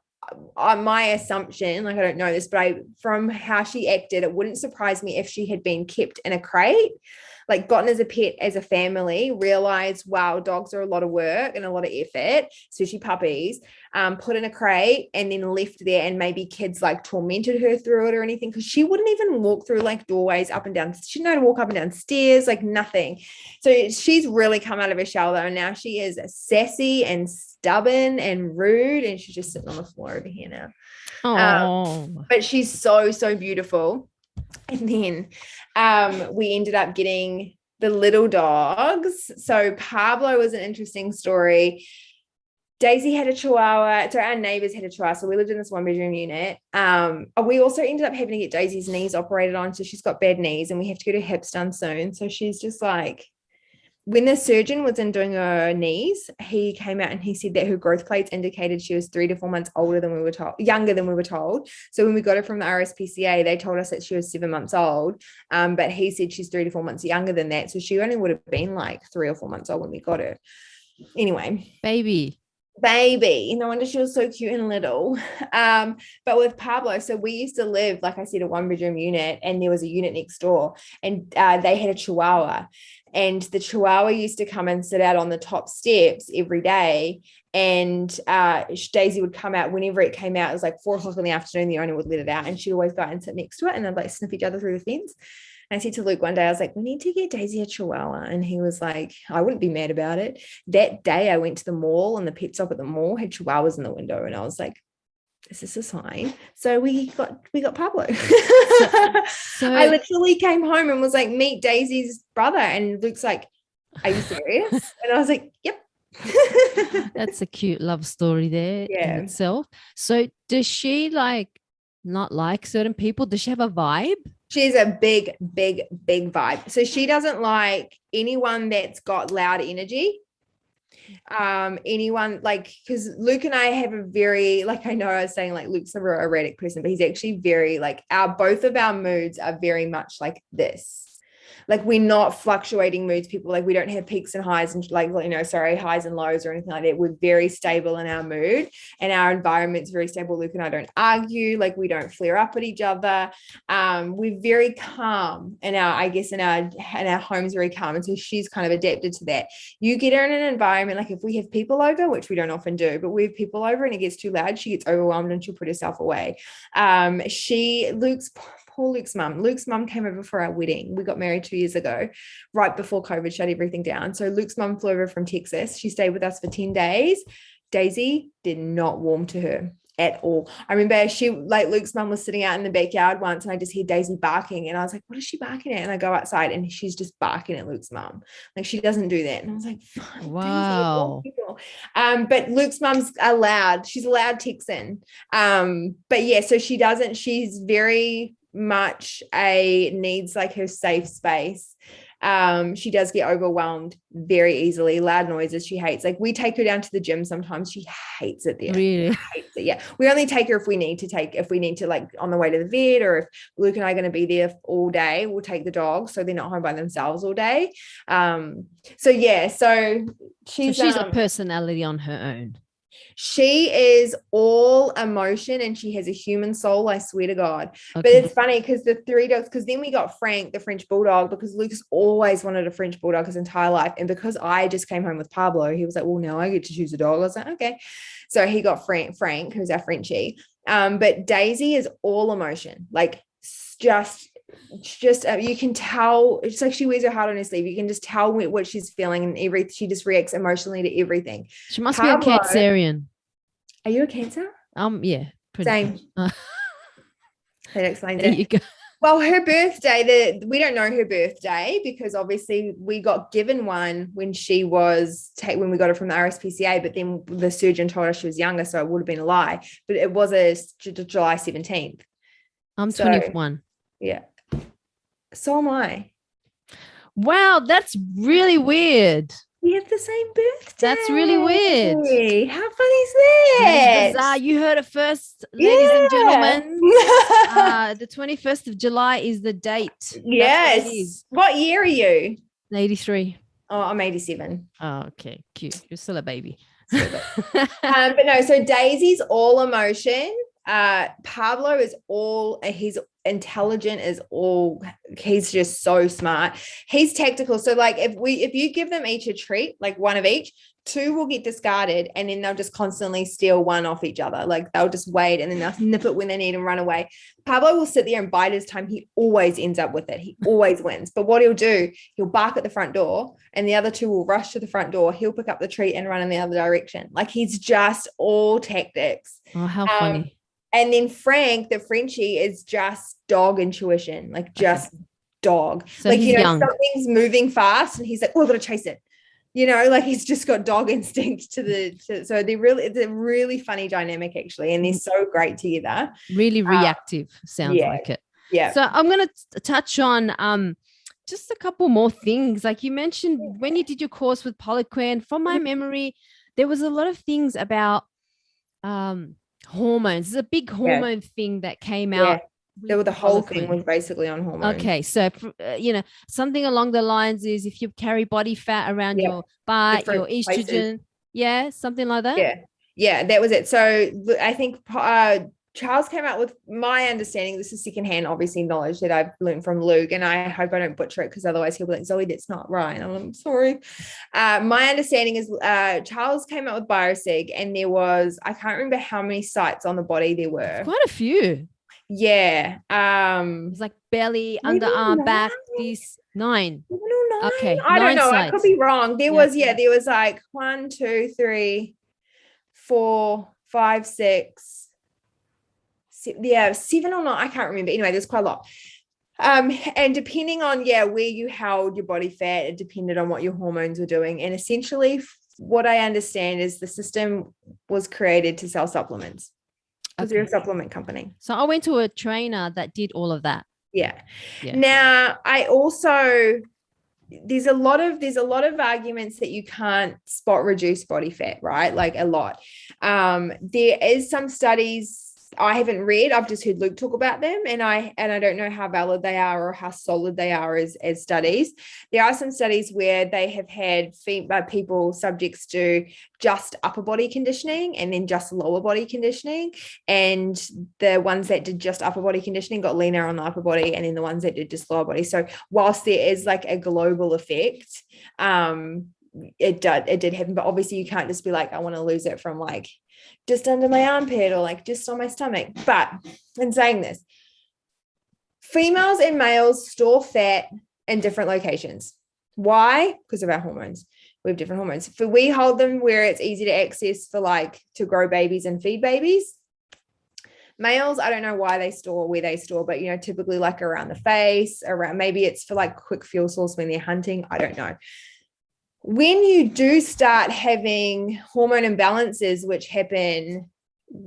Speaker 2: my assumption, like, I don't know this, but from how she acted, it wouldn't surprise me if she had been kept in a crate, like gotten as a pet as a family, realized, wow, dogs are a lot of work and a lot of effort, especially puppies, put in a crate and then left there, and maybe kids like tormented her through it or anything, because she wouldn't even walk through like doorways up and down. She didn't know how to walk up and down stairs, like nothing. So she's really come out of her shell though, and now she is sassy and stubborn and rude, and she's just sitting on the floor over here now. But she's so beautiful. And then we ended up getting the little dogs. So Pablo was an interesting story. Daisy had a Chihuahua. So our neighbors had a Chihuahua. So we lived in this 1-bedroom unit. We also ended up having to get Daisy's knees operated on. So she's got bad knees and we have to get her hips done soon. So she's just like, when the surgeon was in doing her knees, he came out and he said that her growth plates indicated she was 3 to 4 months younger than we were told. So when we got her from the RSPCA, they told us that she was 7 months old. But he said she's 3 to 4 months younger than that. So she only would have been like 3 or 4 months old when we got her. Anyway. Baby, no wonder she was so cute and little. But with Pablo, so we used to live, like I said, a 1-bedroom unit, and there was a unit next door, and they had a Chihuahua, and the Chihuahua used to come and sit out on the top steps every day. And Daisy would come out whenever it came out. It was like 4:00 in the afternoon, the owner would let it out, and she'd always go out and sit next to it, and they'd like sniff each other through the fence. I said to Luke one day, I was like, we need to get Daisy a Chihuahua. And he was like, I wouldn't be mad about it. That day I went to the mall, and the pet shop at the mall had Chihuahuas in the window. And I was like, is this a sign? So we got Pablo. So I literally came home and was like, meet Daisy's brother. And Luke's like, are you serious? And I was like, yep.
Speaker 1: That's a cute love story there in itself. So does she not like certain people? Does she have a vibe?
Speaker 2: She's a big vibe. So she doesn't like anyone that's got loud energy. Anyone like, because Luke and I have a very, like, I know I was saying like Luke's a real erratic person, but he's actually very like, both of our moods are very much like this. Like, we're not fluctuating moods, people. Like, we don't have peaks and highs and like, highs and lows or anything like that. We're very stable in our mood, and our environment's very stable. Luke and I don't argue, like, we don't flare up at each other. We're very calm, and our home's very calm. And so she's kind of adapted to that. You get her in an environment, like if we have people over, which we don't often do, but we have people over and it gets too loud, she gets overwhelmed and she'll put herself away. Poor Luke's mum. Luke's mum came over for our wedding. We got married 2 years ago, right before COVID shut everything down. So Luke's mum flew over from Texas. She stayed with us for 10 days. Daisy did not warm to her at all. I remember Luke's mum was sitting out in the backyard once, and I just hear Daisy barking, and I was like, what is she barking at? And I go outside and she's just barking at Luke's mum. Like, she doesn't do that. And I was like,
Speaker 1: wow.
Speaker 2: But Luke's mum's allowed. She's a loud Texan. But yeah, so she's very much needs like her safe space. She does get overwhelmed very easily. Loud noises she hates. Like, we take her down to the gym sometimes. She hates it there.
Speaker 1: Really?
Speaker 2: Hates it. Yeah. We only take her if we need to, like on the way to the vet, or if Luke and I are going to be there all day, we'll take the dogs so they're not home by themselves all day. So she's
Speaker 1: a personality on her own.
Speaker 2: She is all emotion, and she has a human soul, I swear to God. Okay. But it's funny because the 3 dogs, because then we got Frank, the French bulldog, because Luke's always wanted a French bulldog his entire life. And because I just came home with Pablo, he was like, well, now I get to choose a dog. I was like, okay. So he got Frank, who's our Frenchie. But Daisy is all emotion, like just you can tell. It's like she wears her heart on her sleeve. You can just tell what she's feeling, and she just reacts emotionally to everything.
Speaker 1: She must be a Cancerian.
Speaker 2: Are you a Cancer?
Speaker 1: Yeah,
Speaker 2: same. That explains
Speaker 1: there
Speaker 2: it.
Speaker 1: You go.
Speaker 2: Well, her birthday, we don't know her birthday because obviously we got given one when she was when we got her from the RSPCA, but then the surgeon told us she was younger, so it would have been a lie. But it was July 17th.
Speaker 1: I'm 21.
Speaker 2: Yeah. So am I.
Speaker 1: Wow, that's really weird.
Speaker 2: We have the same birthday.
Speaker 1: That's really weird.
Speaker 2: How funny is that?
Speaker 1: That is bizarre. You heard it first, ladies and gentlemen. The 21st of July is the date.
Speaker 2: Yes. What it is. What year are you?
Speaker 1: 83.
Speaker 2: Oh, I'm 87.
Speaker 1: Oh, okay. Cute. You're still a baby.
Speaker 2: But no, so Daisy's all emotion. Pablo is he's intelligent as all. He's just so smart. He's tactical. So like if you give them each a treat, like one of each, 2 will get discarded, and then they'll just constantly steal one off each other. Like, they'll just wait and then they'll nip it when they need and run away. Pablo will sit there and bide his time. He always ends up with it. He always wins. But what he'll do, he'll bark at the front door, and the other 2 will rush to the front door. He'll pick up the treat and run in the other direction. Like, he's just all tactics.
Speaker 1: Oh, how funny.
Speaker 2: And then Frank, the Frenchie, is just dog intuition, like just dog.
Speaker 1: So
Speaker 2: like,
Speaker 1: young.
Speaker 2: Something's moving fast and he's like, oh, I've got to chase it. Like, he's just got so it's a really funny dynamic, actually. And they're so great together.
Speaker 1: Really reactive, sounds like it.
Speaker 2: Yeah.
Speaker 1: So I'm going to touch on just a couple more things. Like you mentioned, when you did your course with Poliquin, from my memory, there was a lot of things about hormones. There's a big hormone thing that came out.
Speaker 2: The whole thing was basically on hormones.
Speaker 1: Okay, so something along the lines is if you carry body fat around your butt, your estrogen, something like that.
Speaker 2: Yeah, that was it. So I think Charles came out with, my understanding, this is secondhand, obviously, knowledge that I've learned from Luke, and I hope I don't butcher it because otherwise he'll be like, Zoe, that's not right. And I'm sorry. My understanding is Charles came out with Biosig, and there was, I can't remember how many sites on the body there were.
Speaker 1: Quite a few.
Speaker 2: Yeah.
Speaker 1: It's like belly, underarm, back, these 9. Okay.
Speaker 2: I don't know.
Speaker 1: Sites.
Speaker 2: I could be wrong. There was like 1, 2, 3, 4, 5, 6. 7 or not. I can't remember. Anyway, there's quite a lot. And depending on, where you held your body fat, it depended on what your hormones were doing. And essentially what I understand is the system was created to sell supplements. Because they're a supplement company.
Speaker 1: So I went to a trainer that did all of that.
Speaker 2: Yeah. Now, I also there's a lot of arguments that you can't spot reduce body fat, right? Like a lot. There is some studies I haven't read. I've just heard Luke talk about them, and I don't know how valid they are or how solid they are as studies. There are some studies where they have had people subjects do just upper body conditioning and then just lower body conditioning, and the ones that did just upper body conditioning got leaner on the upper body, and then the ones that did just lower body. So whilst there is like a global effect, it did happen, but obviously you can't just be like, I want to lose it from like just under my armpit or like just on my stomach. But in saying this, females and males store fat in different locations. Why? Because of our hormones. We have different hormones. If we hold them where it's easy to access for like to grow babies and feed babies. Males, I don't know why they store where they store, but you know, typically like around the face, around, maybe it's for like quick fuel source when they're hunting. I don't know. When you do start having hormone imbalances, which happen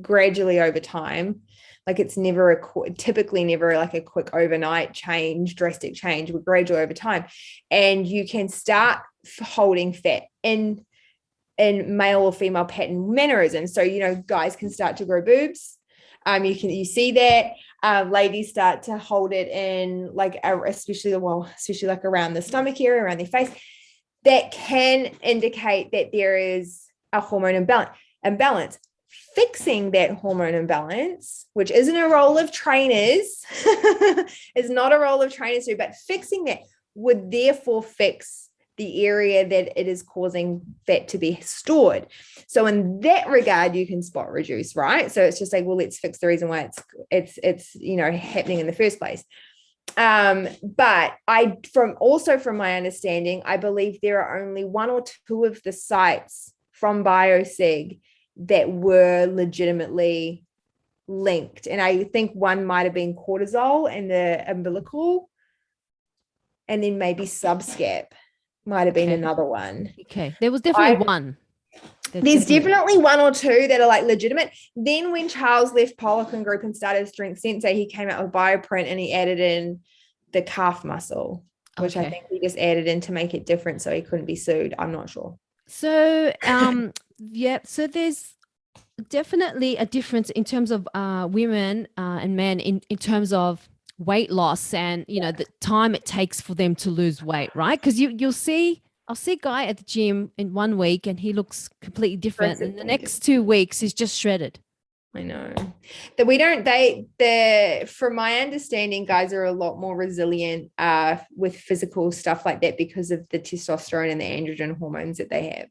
Speaker 2: gradually over time, like it's never typically never like a quick overnight change, drastic change, but gradual over time, and you can start holding fat in male or female pattern mannerisms. So you know, guys can start to grow boobs. You see that ladies start to hold it in like especially like around the stomach area, around their face. That can indicate that there is a hormone imbalance. Fixing that hormone imbalance, which isn't a role of trainers, is not a role of trainers do, but fixing that would therefore fix the area that it is causing fat to be stored. So in that regard, you can spot reduce, right? So it's just like, well, let's fix the reason why it's you know, happening in the first place. But from my understanding, I believe there are only one or two of the sites from BioSig that were legitimately linked. And I think one might have been cortisol and the umbilical, and then maybe subscap might have been another one.
Speaker 1: Okay. There was definitely one.
Speaker 2: There's definitely one or two that are like legitimate. Then when Charles left Pollock and Group and started Strength Sensei, he came out with Bioprint and he added in the calf muscle, which I think he just added in to make it different so he couldn't be sued. I'm not sure.
Speaker 1: So, so there's definitely a difference in terms of women and men in terms of weight loss and, you know, the time it takes for them to lose weight, right? Because I'll see a guy at the gym in 1 week and he looks completely different. And the next 2 weeks he's just shredded.
Speaker 2: I know that from my understanding, guys are a lot more resilient with physical stuff like that because of the testosterone and the androgen hormones that they have.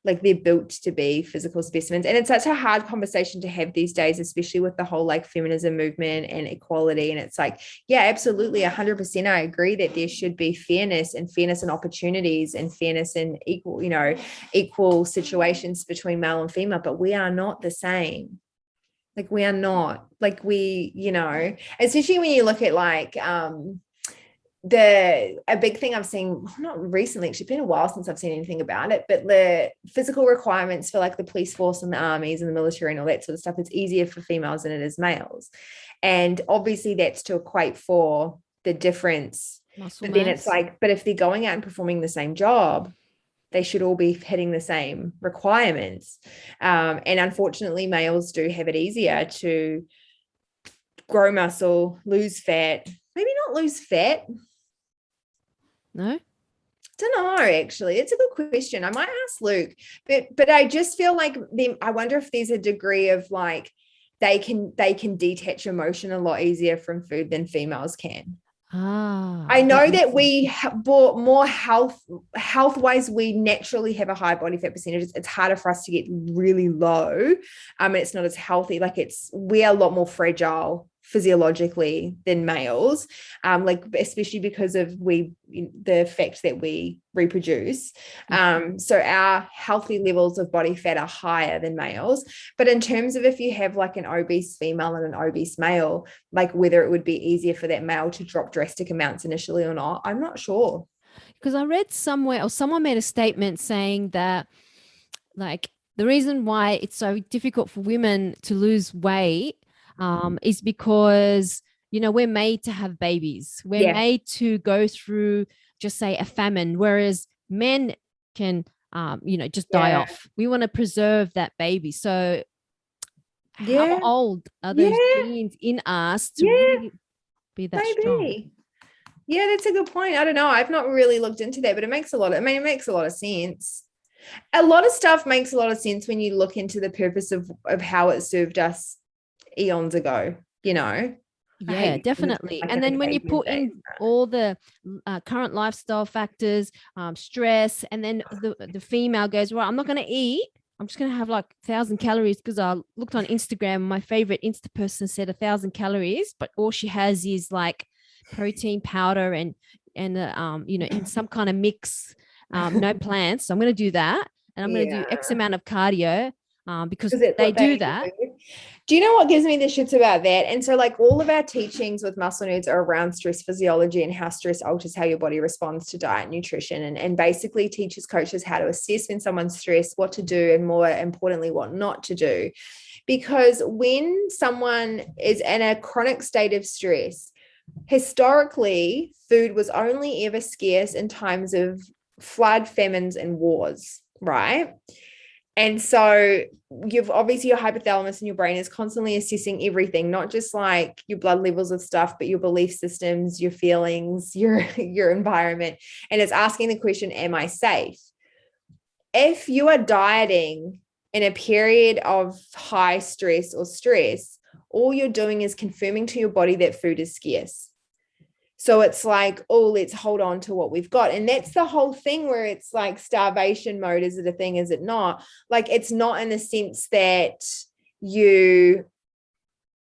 Speaker 2: Like they're built to be physical specimens. And it's such a hard conversation to have these days, especially with the whole like feminism movement and equality. And it's like, yeah, absolutely. 100%. I agree that there should be fairness and opportunities and fairness and equal situations between male and female, but we are not the same. Like we are not, like especially when you look at like a big thing I've seen, not recently, actually, it's been a while since I've seen anything about it, but the physical requirements for like the police force and the armies and the military and all that sort of stuff, it's easier for females than it is males. And obviously that's to equate for the difference. But then it's like, but if they're going out and performing the same job, they should all be hitting the same requirements. And unfortunately, males do have it easier to grow muscle, lose fat, maybe not lose fat.
Speaker 1: No?
Speaker 2: Don't know, actually. It's a good question. I might ask Luke, but I just feel like I wonder if there's a degree of like they can detach emotion a lot easier from food than females can. I know that we bought more health-wise, we naturally have a high body fat percentage. It's harder for us to get really low. And it's not as healthy. Like we are a lot more fragile physiologically than males, like especially because of the fact that we reproduce. So our healthy levels of body fat are higher than males. But in terms of if you have like an obese female and an obese male, like whether it would be easier for that male to drop drastic amounts initially or not, I'm not sure.
Speaker 1: Because I read somewhere or someone made a statement saying that like the reason why it's so difficult for women to lose weight is because, we're made to have babies. We're made to go through just say a famine, whereas men can, just die off. We want to preserve that baby. So how
Speaker 2: Yeah.
Speaker 1: old are those
Speaker 2: Yeah.
Speaker 1: genes in us to
Speaker 2: Yeah.
Speaker 1: really be that strong?
Speaker 2: Maybe. Yeah, that's a good point. I don't know. I've not really looked into that, but it makes a lot of sense. A lot of stuff makes a lot of sense when you look into the purpose of how it served us eons ago, you know. I
Speaker 1: Yeah,
Speaker 2: hate using this
Speaker 1: definitely.
Speaker 2: like
Speaker 1: And
Speaker 2: in a
Speaker 1: then when you
Speaker 2: caveman
Speaker 1: put
Speaker 2: state.
Speaker 1: in all the current lifestyle factors, stress, and then the female goes, well, I'm not going to eat. I'm just going to have like 1,000 calories because I looked on Instagram. My favorite Insta person said 1,000 calories, but all she has is like protein powder and in some kind of mix, no plants. So I'm going to do that, and I'm going to do X
Speaker 2: Yeah.
Speaker 1: amount of cardio because
Speaker 2: Because it's
Speaker 1: they
Speaker 2: what they
Speaker 1: do that.
Speaker 2: do. Do you know what gives me the shits about that? And so, like, all of our teachings with muscle nerds are around stress physiology and how stress alters how your body responds to diet and nutrition, and basically teaches coaches how to assess when someone's stressed, what to do, and more importantly, what not to do. Because when someone is in a chronic state of stress, historically, food was only ever scarce in times of flood, famines, and wars, right? And so you've obviously your hypothalamus and your brain is constantly assessing everything, not just like your blood levels of stuff, but your belief systems, your feelings, your environment. And it's asking the question, am I safe? If you are dieting in a period of high stress or stress, all you're doing is confirming to your body that food is scarce. So it's like, oh, let's hold on to what we've got. And that's the whole thing where it's like starvation mode. Is it a thing? Is it not? Like, it's not in the sense that you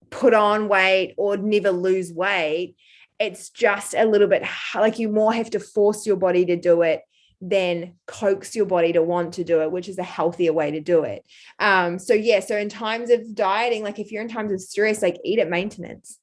Speaker 2: put on weight or never lose weight. It's just a little bit like you more have to force your body to do it than coax your body to want to do it, which is a healthier way to do it. So in times of dieting, like if you're in times of stress, like eat at maintenance.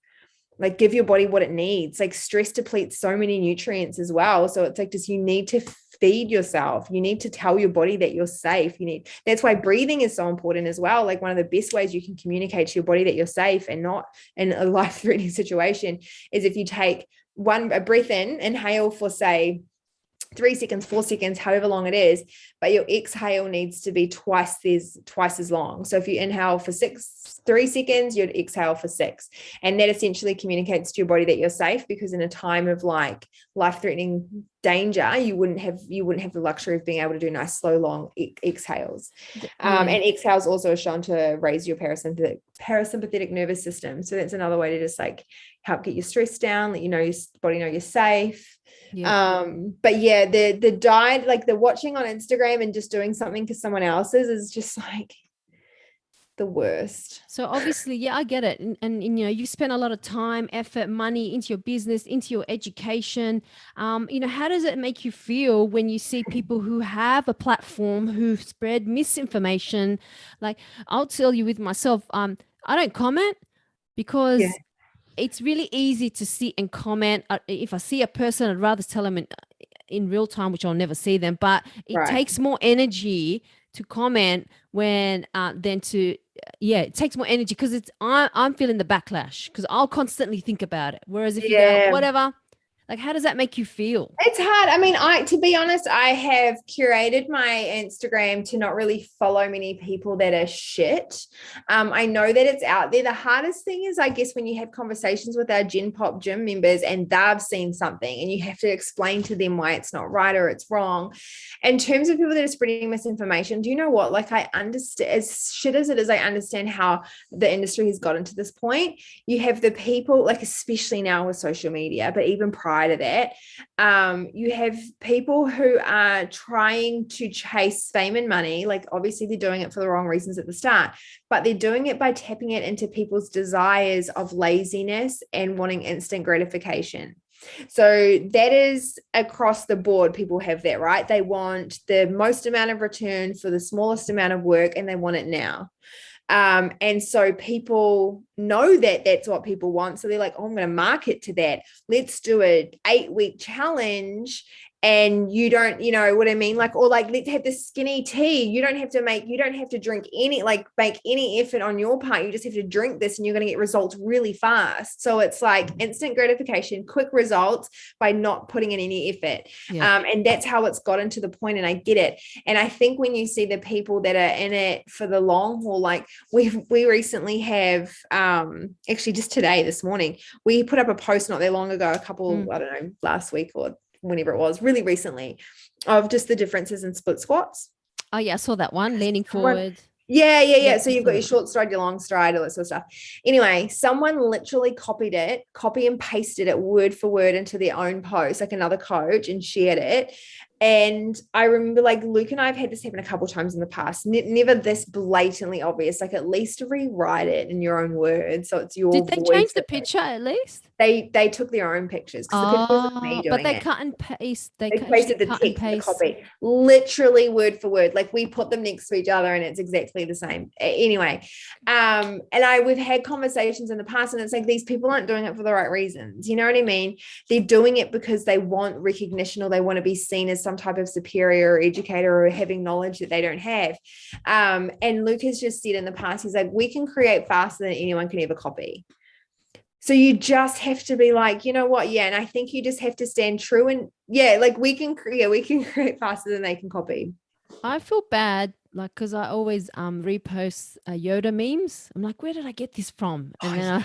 Speaker 2: Like give your body what it needs. Like stress depletes so many nutrients as well. So it's like, just, you need to feed yourself. You need to tell your body that you're safe. That's why breathing is so important as well. Like one of the best ways you can communicate to your body that you're safe and not in a life-threatening situation is if you take a breath in, inhale for say 3 seconds, 4 seconds, however long it is, but your exhale needs to be twice as long. So if you inhale for 3 seconds, you'd exhale for 6. And that essentially communicates to your body that you're safe, because in a time of like life-threatening danger, you wouldn't have the luxury of being able to do nice, slow, long exhales. And exhales also are shown to raise your parasympathetic nervous system. So that's another way to just like help get your stress down, let you know your body know you're safe. But yeah, the diet, like the watching on Instagram and just doing something because someone else's is just like the worst.
Speaker 1: So obviously, yeah, I get it. And you spend a lot of time, effort, money into your business, into your education. How does it make you feel when you see people who have a platform who spread misinformation? Like I'll tell you with myself, I don't comment because it's really easy to sit and comment. If I see a person, I'd rather tell them in real time, which I'll never see them, but it takes more energy to comment it takes more energy because I'm feeling the backlash because I'll constantly think about it. Whereas if you go, whatever, like, how does that make you feel?
Speaker 2: It's hard. I mean, to be honest, I have curated my Instagram to not really follow many people that are shit. I know that it's out there. The hardest thing is, I guess, when you have conversations with our Gen Pop gym members and they've seen something and you have to explain to them why it's not right or it's wrong. In terms of people that are spreading misinformation, do you know what? Like, I understand, as shit as it is, I understand how the industry has gotten to this point. You have the people, like, especially now with social media, but even prior to that, you have people who are trying to chase fame and money. Like obviously they're doing it for the wrong reasons at the start, but they're doing it by tapping it into people's desires of laziness and wanting instant gratification. So that is across the board. People have that, right? They want the most amount of return for the smallest amount of work and they want it now. And so people know that that's what people want. So they're like, oh, I'm going to market to that. Let's do an 8-week challenge and you don't, you know what I mean? Like, or like, let's have the skinny tea. You don't have to drink any, like make any effort on your part. You just have to drink this and you're going to get results really fast. So it's like instant gratification, quick results by not putting in any effort.
Speaker 1: Yeah.
Speaker 2: And that's how it's gotten to the point, and I get it. And I think when you see the people that are in it for the long haul, like we recently have, actually just today, this morning, we put up a post not that long ago, I don't know, last week or whenever it was, really recently, of just the differences in split squats.
Speaker 1: Oh yeah, I saw that one, leaning forward.
Speaker 2: Yeah. So you've got your short stride, your long stride, all that sort of stuff. Anyway, someone literally copy and pasted it word for word into their own post, like another coach, and shared it. And I remember, like, Luke and I have had this happen a couple of times in the past. Never this blatantly obvious. Like, at least rewrite it in your own words, so it's your
Speaker 1: Did they
Speaker 2: voice.
Speaker 1: change the picture at least?
Speaker 2: They took their own pictures, because the picture wasn't me doing
Speaker 1: but they
Speaker 2: it.
Speaker 1: cut and paste. They
Speaker 2: Pasted the
Speaker 1: cut and
Speaker 2: text, the
Speaker 1: paste.
Speaker 2: copy, literally word for word. Like, we put them next to each other and it's exactly the same. Anyway, and we've had conversations in the past, and it's like, these people aren't doing it for the right reasons. You know what I mean? They're doing it because they want recognition, or they want to be seen as some type of superior or educator, or having knowledge that they don't have. And Luke has just said in the past, he's like, we can create faster than anyone can ever copy. So you just have to be like, you know what? Yeah. And I think you just have to stand true, and like we can create faster than they can copy.
Speaker 1: I feel bad, like, because I always repost Yoda memes. I'm like, where did I get this from? And then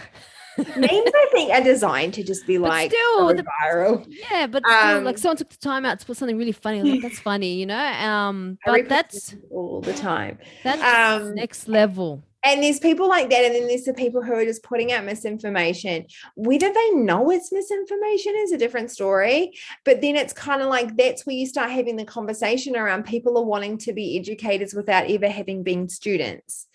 Speaker 2: memes, I think, are designed to just be like
Speaker 1: still
Speaker 2: viral.
Speaker 1: Yeah, but still, like, someone took the time out to put something really funny. I was like, that's funny, you know. But that's
Speaker 2: all the time.
Speaker 1: That's next level.
Speaker 2: And there's people like that. And then there's the people who are just putting out misinformation. Whether they know it's misinformation is a different story. But then it's kind of like, that's where you start having the conversation around people are wanting to be educators without ever having been students.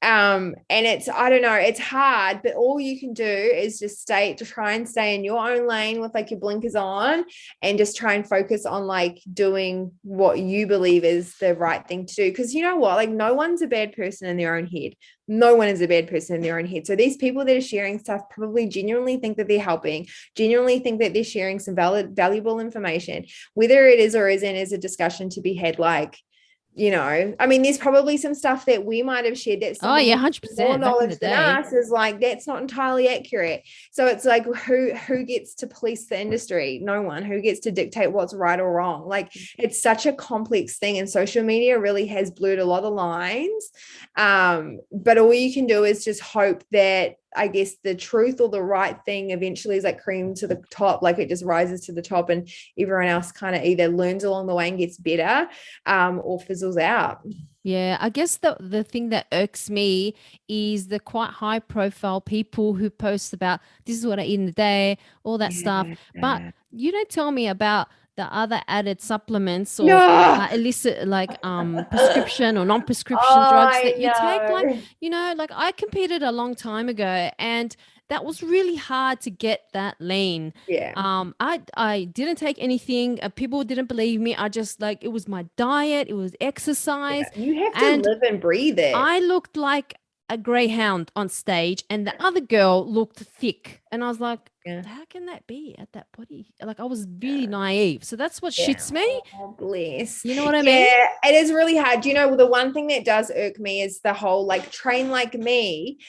Speaker 2: And it's, I don't know, it's hard, but all you can do is just try and stay in your own lane with like your blinkers on, and just try and focus on like doing what you believe is the right thing to do. Because you know what, like, no one's a bad person in their own head. No one is a bad person in their own head. So these people that are sharing stuff probably genuinely think that they're helping, genuinely think that they're sharing some valuable information. Whether it is or isn't is a discussion to be had. Like, you know, I mean, there's probably some stuff that we might have shared that's
Speaker 1: 100%
Speaker 2: more knowledge than us, is like, that's not entirely accurate. So it's like, who gets to police the industry? No one. Who gets to dictate what's right or wrong? Like, it's such a complex thing, and social media really has blurred a lot of lines. But all you can do is just hope that, I guess, the truth or the right thing eventually is like cream to the top, like it just rises to the top, and everyone else kind of either learns along the way and gets better, or fizzles out.
Speaker 1: Yeah, I guess the thing that irks me is the quite high profile people who post about, this is what I eat in the day, all that stuff. But you don't tell me about the other added supplements or illicit, like prescription or non-prescription drugs that you take. Like, you know, like, I competed a long time ago, and that was really hard to get that lean.
Speaker 2: Yeah.
Speaker 1: I didn't take anything. People didn't believe me. I just, like, it was my diet, it was exercise.
Speaker 2: Yeah. You have to live and breathe it.
Speaker 1: I looked like a greyhound on stage, and the other girl looked thick, and I was like, how can that be at that body? Like, I was really naive. So that's what shits me.
Speaker 2: Oh, bless.
Speaker 1: You know what I mean?
Speaker 2: Yeah, it is really hard. You know, the one thing that does irk me is the whole, like, train like me,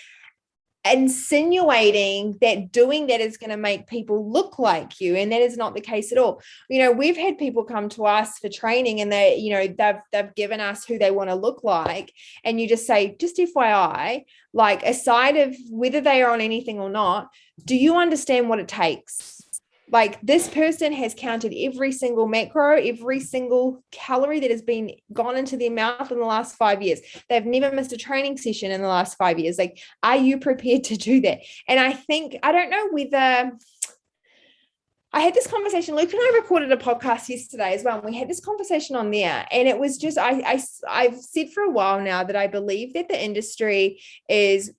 Speaker 2: insinuating that doing that is going to make people look like you, and that is not the case at all. You know, we've had people come to us for training, and they, you know, they've given us who they want to look like, and you just say, just FYI, like, aside of whether they are on anything or not, do you understand what it takes? Like, this person has counted every single macro, every single calorie that has been gone into their mouth in the last 5 years. They've never missed a training session in the last 5 years. Like, are you prepared to do that? And I think, I don't know whether, I had this conversation, Luke and I recorded a podcast yesterday as well, and we had this conversation on there, and it was just, I've said for a while now that I believe that the industry is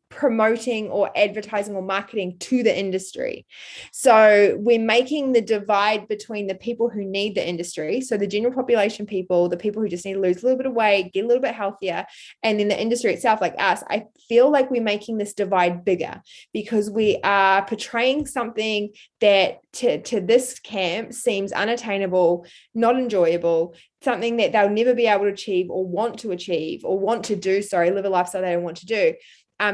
Speaker 2: promoting or advertising or marketing to the industry. So we're making the divide between the people who need the industry, so the general population people, the people who just need to lose a little bit of weight, get a little bit healthier, and then the industry itself, like us. I feel like we're making this divide bigger because we are portraying something that to this camp seems unattainable, not enjoyable, something that they'll never be able to achieve or want to do, live a lifestyle they don't want to do.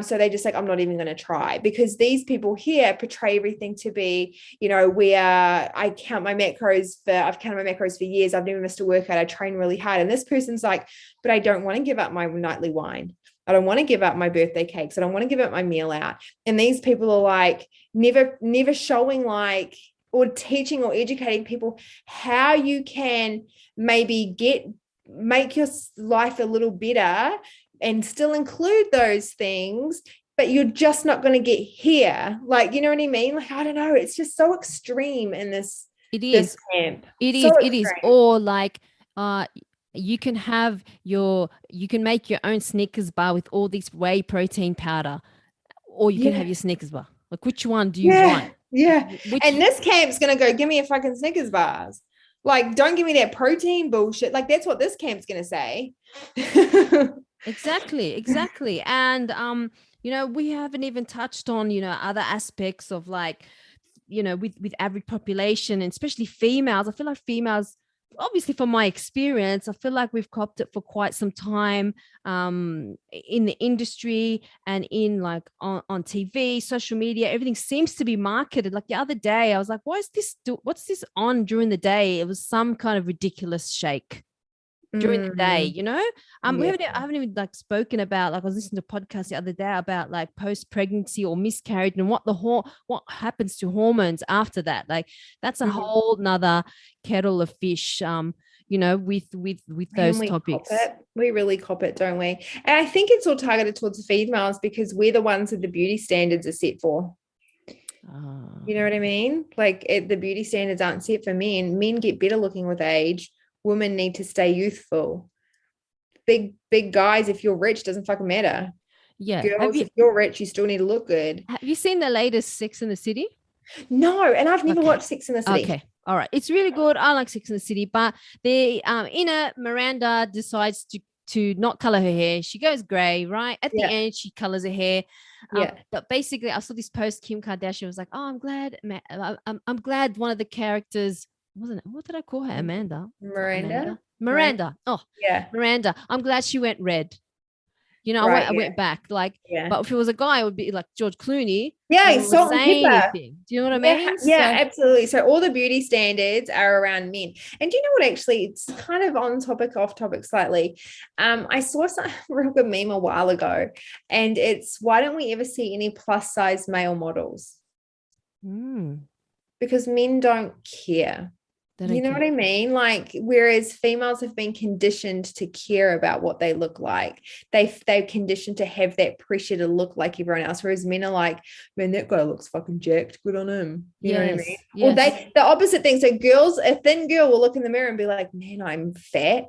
Speaker 2: So they just like, I'm not even going to try, because these people here portray everything to be, I've counted my macros for years. I've never missed a workout. I train really hard. And this person's like, but I don't want to give up my nightly wine. I don't want to give up my birthday cakes. I don't want to give up my meal out. And these people are like never showing like, or teaching or educating people how you can maybe make your life a little better and still include those things, but you're just not going to get here. Like, you know what I mean? Like, I don't know. It's just so extreme in this camp.
Speaker 1: It is. Or like, you can make your own Snickers bar with all this whey protein powder, or you can have your Snickers bar. Like, which one do you want?
Speaker 2: Yeah. And this camp's going to go, give me a fucking Snickers bars. Like, don't give me that protein bullshit. Like, that's what this camp's going to say.
Speaker 1: Exactly. And we haven't even touched on other aspects of like, with average population, and especially females. I feel like females, obviously from my experience, I feel like we've copped it for quite some time in the industry and in like on TV, social media. Everything seems to be marketed. Like the other day I was like, what's this on during the day? It was some kind of ridiculous shake during the day, I haven't even like spoken about, like I was listening to a podcast the other day about like post-pregnancy or miscarriage and what happens to hormones after that. Like that's a whole nother kettle of fish, with those topics.
Speaker 2: We really cop it, don't we? And I think it's all targeted towards the females because we're the ones that the beauty standards are set for. You know what I mean? Like the beauty standards aren't set for men. Men get better looking with age. Women need to stay youthful. Big guys, if you're rich, doesn't fucking matter.
Speaker 1: Yeah.
Speaker 2: Girls, if you're rich, you still need to look good.
Speaker 1: Have you seen the latest Sex in the City?
Speaker 2: No, and I've never watched Sex in the City.
Speaker 1: Okay. All right. It's really good. I like Sex in the City, but Miranda decides to not color her hair. She goes gray, right? At the end, she colors her hair. But basically, I saw this post. Kim Kardashian was like, "Oh, I'm glad one of the characters." Wasn't it? What did I call her? Miranda. Oh, yeah. Miranda. I'm glad she went red. I went back. Like, but if it was a guy, it would be like George Clooney.
Speaker 2: Yeah, he's salt and pepper.
Speaker 1: Do you know what I mean?
Speaker 2: Yeah, absolutely. So all the beauty standards are around men. And do you know what? Actually, it's kind of on topic, off topic slightly. I saw some real good meme a while ago, and it's, why don't we ever see any plus size male models? Because men don't care. You know what I mean? Like, whereas females have been conditioned to care about what they look like. They're conditioned to have that pressure to look like everyone else. Whereas men are like, man, that guy looks fucking jacked. Good on him. You know what I mean? Yes. Or the opposite thing. So a thin girl will look in the mirror and be like, man, I'm fat.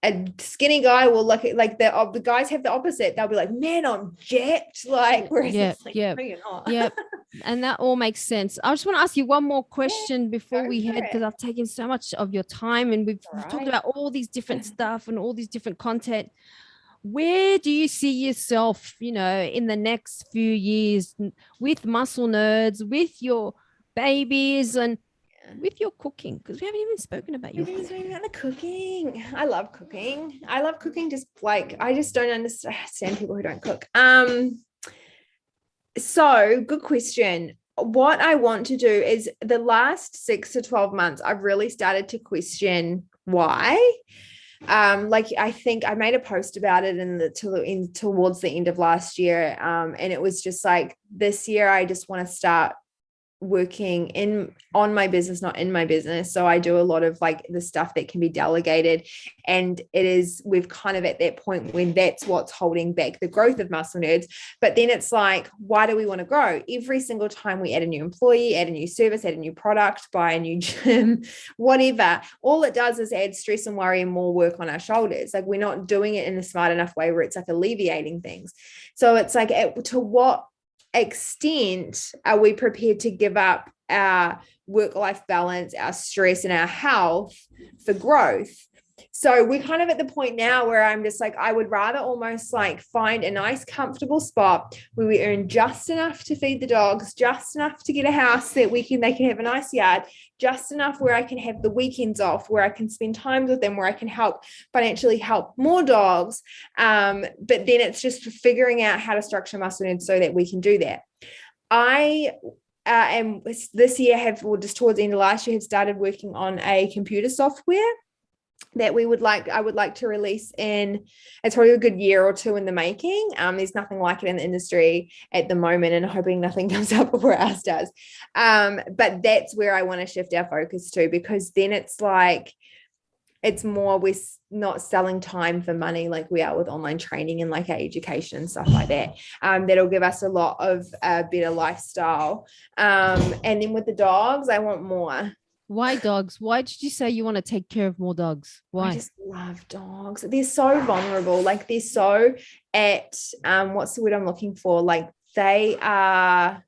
Speaker 2: A skinny guy will look at, like, the guys have the opposite. They'll be like, man, I'm jacked. Like, whereas it's like, no, you're not.
Speaker 1: Yeah. And that all makes sense. I just want to ask you one more question before we head, because I've taken so much of your time, and we've talked about all these different stuff and all these different content. Where do you see yourself, in the next few years with Muscle Nerds, with your babies, and with your cooking? Because we haven't even spoken about your
Speaker 2: cooking. I love cooking. Just like, I just don't understand people who don't cook. So good question. What I want to do is, the last 6 to 12 months, I've really started to question why. Like, I think I made a post about it towards the end of last year. And it was just like, this year, I just want to start working on my business, not in my business. So I do a lot of like the stuff that can be delegated, and we've kind of at that point when that's what's holding back the growth of Muscle Nerds. But then it's like, why do we want to grow? Every single time we add a new employee, add a new service, add a new product, buy a new gym, whatever, all it does is add stress and worry and more work on our shoulders. Like, we're not doing it in a smart enough way where it's like alleviating things. So it's like, to what extent are we prepared to give up our work-life balance, our stress, and our health for growth? So we're kind of at the point now where I'm just like, I would rather almost like find a nice, comfortable spot where we earn just enough to feed the dogs, just enough to get a house that they can have a nice yard, just enough where I can have the weekends off, where I can spend time with them, where I can financially help more dogs. But then it's just figuring out how to structure Muscle Nerds so that we can do that. I am this year just towards the end of last year, have started working on a computer software that I would like to release it's probably a good year or two in the making. There's nothing like it in the industry at the moment, and hoping nothing comes up before ours does. But that's where I want to shift our focus to, because then it's like, it's more, we're not selling time for money like we are with online training and like our education and stuff like that. That'll give us a lot of better lifestyle. And then with the dogs, I want more.
Speaker 1: Why dogs? Why did you say you want to take care of more dogs? Why?
Speaker 2: I just love dogs. They're so vulnerable. Like, they're so what's the word I'm looking for? Like, they are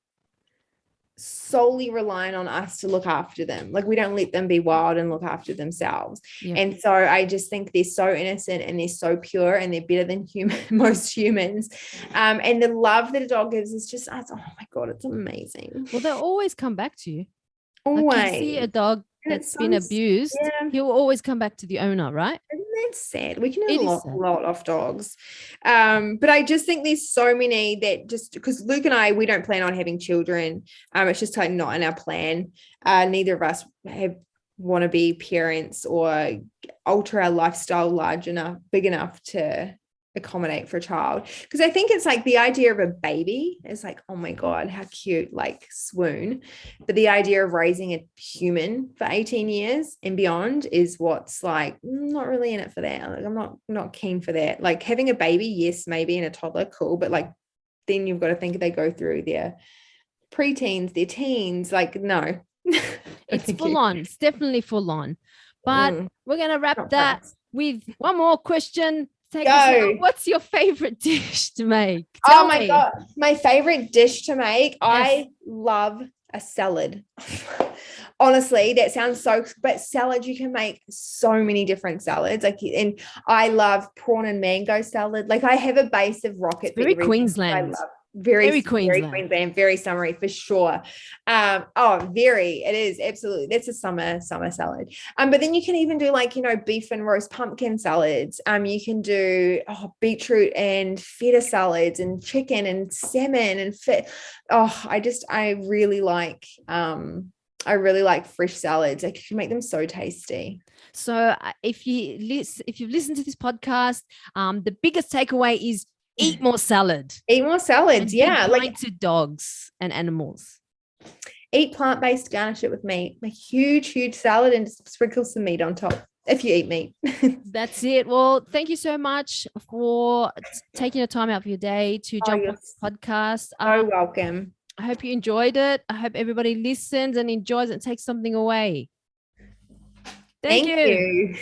Speaker 2: solely relying on us to look after them. Like, we don't let them be wild and look after themselves. Yeah. And so I just think they're so innocent and they're so pure, and they're better than most humans. And the love that a dog gives is just, oh my God, it's amazing.
Speaker 1: Well, they'll always come back to you.
Speaker 2: Always.
Speaker 1: Like, you see a dog that's been abused, he'll always come back to the owner, right?
Speaker 2: Isn't that sad? We can learn a lot off dogs. But I just think there's so many that, just because Luke and I, we don't plan on having children. It's just like not in our plan. Neither of us want to be parents or alter our lifestyle big enough to accommodate for a child, because I think it's like the idea of a baby is like, oh my God, how cute, like swoon. But the idea of raising a human for 18 years and beyond is what's like, not really in it for that. Like, I'm not keen for that. Like, having a baby, yes, maybe, and a toddler, cool, but like, then you've got to think they go through their preteens, their teens, like, no.
Speaker 1: It's full on. It's definitely full on. But we're gonna wrap that with one more question. What's your favorite dish to make? Tell me.
Speaker 2: God, my favorite dish to make. Yes. I love a salad. Honestly, that sounds but salad, you can make so many different salads. Like, and I love prawn and mango salad. Like, I have a base of rocket.
Speaker 1: Very Queensland.
Speaker 2: I love. Very Queensland, very summery for sure. It is absolutely, that's a summer salad. But then you can even do like, beef and roast pumpkin salads. You can do beetroot and feta salads, and chicken and salmon and fit. I really like fresh salads. Like, you can make them so tasty.
Speaker 1: So if you've listened to this podcast, the biggest takeaway is eat more salad.
Speaker 2: Eat more salads, yeah.
Speaker 1: Like to dogs and animals.
Speaker 2: Eat plant-based, garnish it with meat. Make huge salad and just sprinkle some meat on top if you eat meat.
Speaker 1: That's it. Well, thank you so much for taking the time out of your day to jump on this podcast.
Speaker 2: So welcome.
Speaker 1: I hope you enjoyed it. I hope everybody listens and enjoys it and takes something away. Thank you.